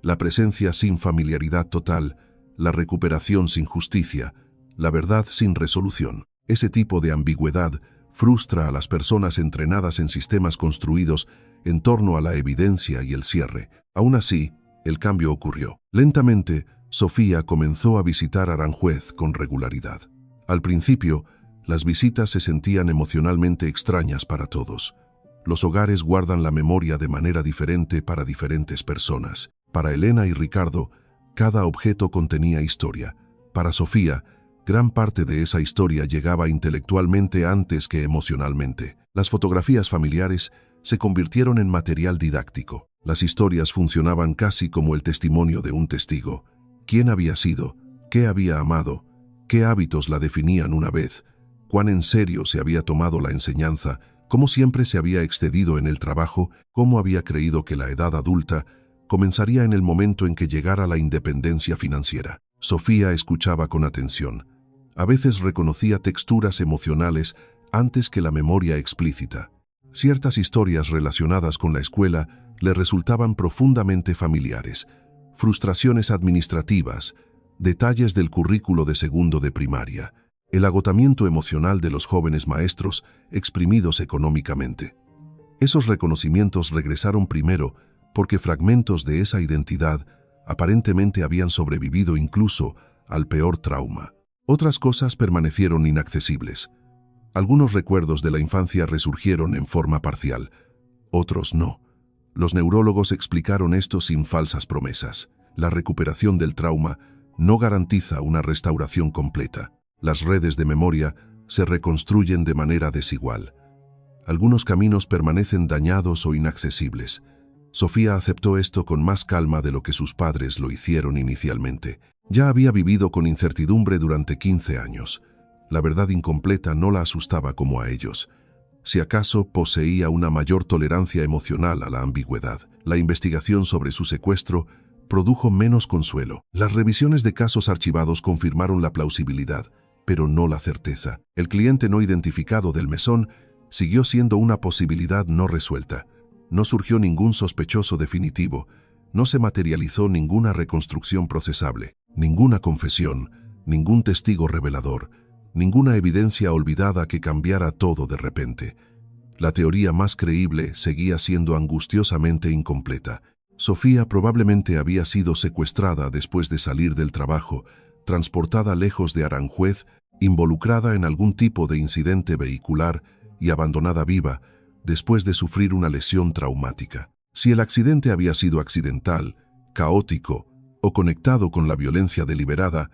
la presencia sin familiaridad total, la recuperación sin justicia, la verdad sin resolución. Ese tipo de ambigüedad frustra a las personas entrenadas en sistemas construidos en torno a la evidencia y el cierre. Aún así, el cambio ocurrió. Lentamente, Sofía comenzó a visitar Aranjuez con regularidad. Al principio, las visitas se sentían emocionalmente extrañas para todos. Los hogares guardan la memoria de manera diferente para diferentes personas. Para Elena y Ricardo, cada objeto contenía historia. Para Sofía, gran parte de esa historia llegaba intelectualmente antes que emocionalmente. Las fotografías familiares se convirtieron en material didáctico. Las historias funcionaban casi como el testimonio de un testigo. ¿Quién había sido? ¿Qué había amado? ¿Qué hábitos la definían una vez? ¿Cuán en serio se había tomado la enseñanza? ¿Cómo siempre se había excedido en el trabajo? ¿Cómo había creído que la edad adulta comenzaría en el momento en que llegara la independencia financiera? Sofía escuchaba con atención. A veces reconocía texturas emocionales antes que la memoria explícita. Ciertas historias relacionadas con la escuela le resultaban profundamente familiares. Frustraciones administrativas, detalles del currículo de segundo de primaria, el agotamiento emocional de los jóvenes maestros exprimidos económicamente. Esos reconocimientos regresaron primero porque fragmentos de esa identidad aparentemente habían sobrevivido incluso al peor trauma. Otras cosas permanecieron inaccesibles. Algunos recuerdos de la infancia resurgieron en forma parcial, otros no. Los neurólogos explicaron esto sin falsas promesas. La recuperación del trauma no garantiza una restauración completa. Las redes de memoria se reconstruyen de manera desigual. Algunos caminos permanecen dañados o inaccesibles. Sofía aceptó esto con más calma de lo que sus padres lo hicieron inicialmente. Ya había vivido con incertidumbre durante 15 años. La verdad incompleta no la asustaba como a ellos. Si acaso poseía una mayor tolerancia emocional a la ambigüedad. La investigación sobre su secuestro produjo menos consuelo. Las revisiones de casos archivados confirmaron la plausibilidad, pero no la certeza. El cliente no identificado del mesón siguió siendo una posibilidad no resuelta. No surgió ningún sospechoso definitivo. No se materializó ninguna reconstrucción procesable, ninguna confesión, ningún testigo revelador, ninguna evidencia olvidada que cambiara todo de repente. La teoría más creíble seguía siendo angustiosamente incompleta. Sofía probablemente había sido secuestrada después de salir del trabajo, transportada lejos de Aranjuez, involucrada en algún tipo de incidente vehicular y abandonada viva después de sufrir una lesión traumática. Si el accidente había sido accidental, caótico o conectado con la violencia deliberada,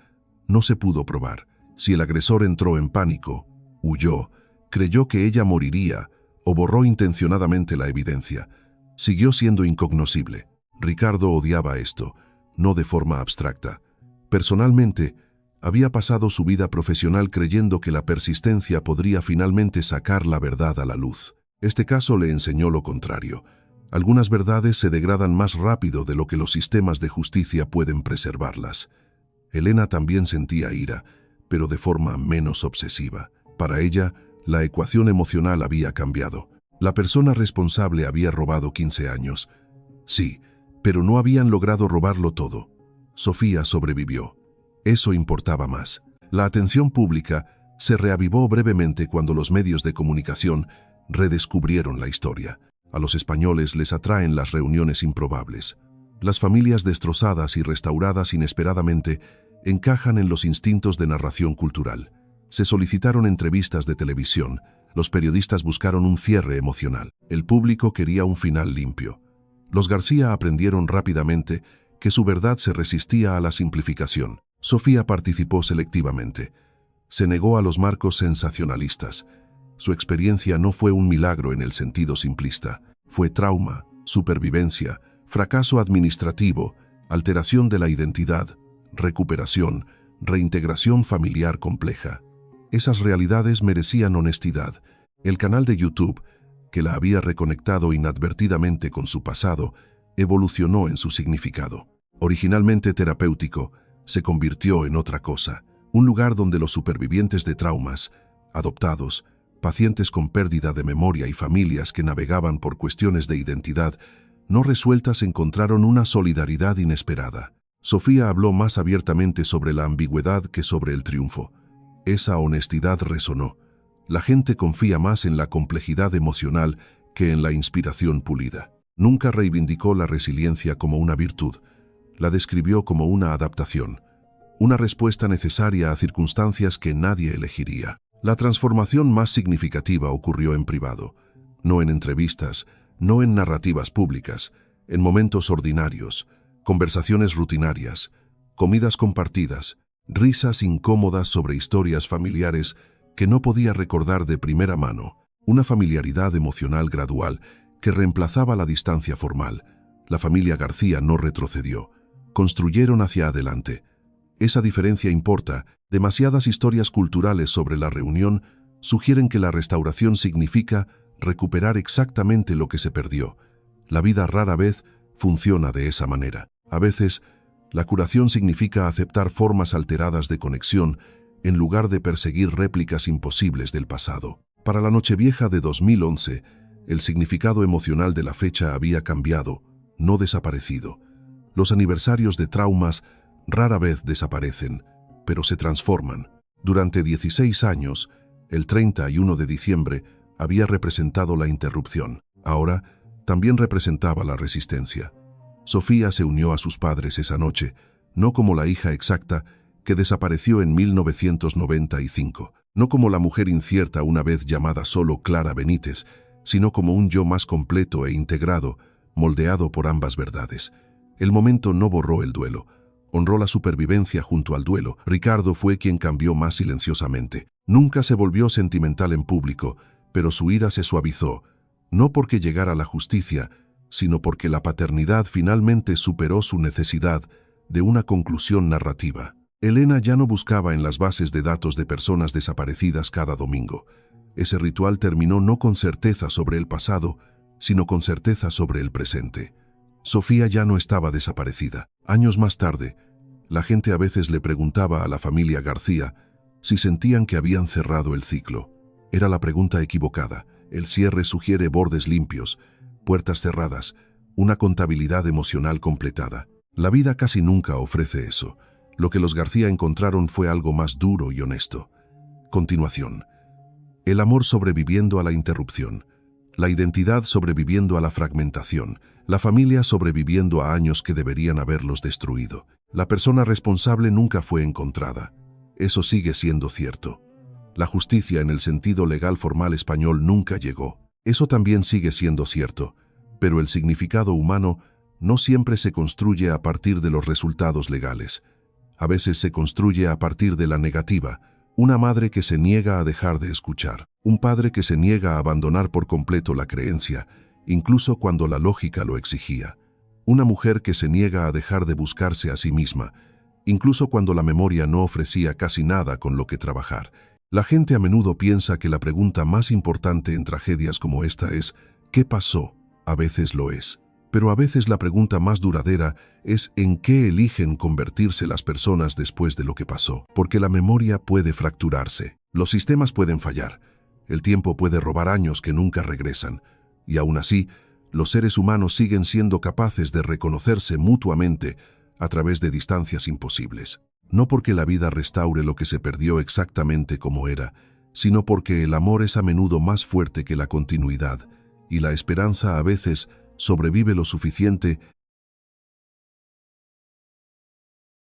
no se pudo probar. Si el agresor entró en pánico, huyó, creyó que ella moriría o borró intencionadamente la evidencia. Siguió siendo incognoscible. Ricardo odiaba esto, no de forma abstracta. Personalmente, había pasado su vida profesional creyendo que la persistencia podría finalmente sacar la verdad a la luz. Este caso le enseñó lo contrario. Algunas verdades se degradan más rápido de lo que los sistemas de justicia pueden preservarlas. Elena también sentía ira, pero de forma menos obsesiva. Para ella, la ecuación emocional había cambiado. La persona responsable había robado 15 años. Sí, pero no habían logrado robarlo todo. Sofía sobrevivió. Eso importaba más. La atención pública se reavivó brevemente cuando los medios de comunicación redescubrieron la historia. A los españoles les atraen las reuniones improbables. Las familias destrozadas y restauradas inesperadamente encajan en los instintos de narración cultural. Se solicitaron entrevistas de televisión. Los periodistas buscaron un cierre emocional. El público quería un final limpio. Los García aprendieron rápidamente que su verdad se resistía a la simplificación. Sofía participó selectivamente. Se negó a los marcos sensacionalistas. Su experiencia no fue un milagro en el sentido simplista. Fue trauma, supervivencia, fracaso administrativo, alteración de la identidad, recuperación, reintegración familiar compleja. Esas realidades merecían honestidad. El canal de YouTube, que la había reconectado inadvertidamente con su pasado, evolucionó en su significado. Originalmente terapéutico, se convirtió en otra cosa, un lugar donde los supervivientes de traumas, adoptados, pacientes con pérdida de memoria y familias que navegaban por cuestiones de identidad no resueltas encontraron una solidaridad inesperada. Sofía habló más abiertamente sobre la ambigüedad que sobre el triunfo. Esa honestidad resonó. La gente confía más en la complejidad emocional que en la inspiración pulida. Nunca reivindicó la resiliencia como una virtud. La describió como una adaptación, una respuesta necesaria a circunstancias que nadie elegiría. La transformación más significativa ocurrió en privado, no en entrevistas, no en narrativas públicas, en momentos ordinarios, conversaciones rutinarias, comidas compartidas, risas incómodas sobre historias familiares que no podía recordar de primera mano, una familiaridad emocional gradual que reemplazaba la distancia formal. La familia García no retrocedió. Construyeron hacia adelante. Esa diferencia importa. Demasiadas historias culturales sobre la reunión sugieren que la restauración significa recuperar exactamente lo que se perdió. La vida rara vez funciona de esa manera. A veces, la curación significa aceptar formas alteradas de conexión en lugar de perseguir réplicas imposibles del pasado. Para la Nochevieja de 2011, el significado emocional de la fecha había cambiado, no desaparecido. Los aniversarios de traumas rara vez desaparecen, pero se transforman. Durante 16 años, el 31 de diciembre había representado la interrupción. Ahora, también representaba la resistencia. Sofía se unió a sus padres esa noche, no como la hija exacta que desapareció en 1995, no como la mujer incierta una vez llamada solo Clara Benítez, sino como un yo más completo e integrado, moldeado por ambas verdades. El momento no borró el duelo, honró la supervivencia junto al duelo. Ricardo fue quien cambió más silenciosamente. Nunca se volvió sentimental en público, pero su ira se suavizó, no porque llegara la justicia, sino porque la paternidad finalmente superó su necesidad de una conclusión narrativa. Elena ya no buscaba en las bases de datos de personas desaparecidas cada domingo. Ese ritual terminó no con certeza sobre el pasado, sino con certeza sobre el presente. Sofía ya no estaba desaparecida. Años más tarde, la gente a veces le preguntaba a la familia García si sentían que habían cerrado el ciclo. Era la pregunta equivocada. El cierre sugiere bordes limpios, puertas cerradas, una contabilidad emocional completada. La vida casi nunca ofrece eso. Lo que los García encontraron fue algo más duro y honesto. Continuación. El amor sobreviviendo a la interrupción. La identidad sobreviviendo a la fragmentación. La familia sobreviviendo a años que deberían haberlos destruido. La persona responsable nunca fue encontrada. Eso sigue siendo cierto. La justicia en el sentido legal formal español nunca llegó. Eso también sigue siendo cierto, pero el significado humano no siempre se construye a partir de los resultados legales. A veces se construye a partir de la negativa, Una madre que se niega a dejar de escuchar. Un padre que se niega a abandonar por completo la creencia, incluso cuando la lógica lo exigía. Una mujer que se niega a dejar de buscarse a sí misma, incluso cuando la memoria no ofrecía casi nada con lo que trabajar. La gente a menudo piensa que la pregunta más importante en tragedias como esta es ¿qué pasó? A veces lo es. Pero a veces la pregunta más duradera es ¿en qué eligen convertirse las personas después de lo que pasó? Porque la memoria puede fracturarse, los sistemas pueden fallar, el tiempo puede robar años que nunca regresan, y aún así, los seres humanos siguen siendo capaces de reconocerse mutuamente a través de distancias imposibles. No porque la vida restaure lo que se perdió exactamente como era, sino porque el amor es a menudo más fuerte que la continuidad, y la esperanza a veces sobrevive lo suficiente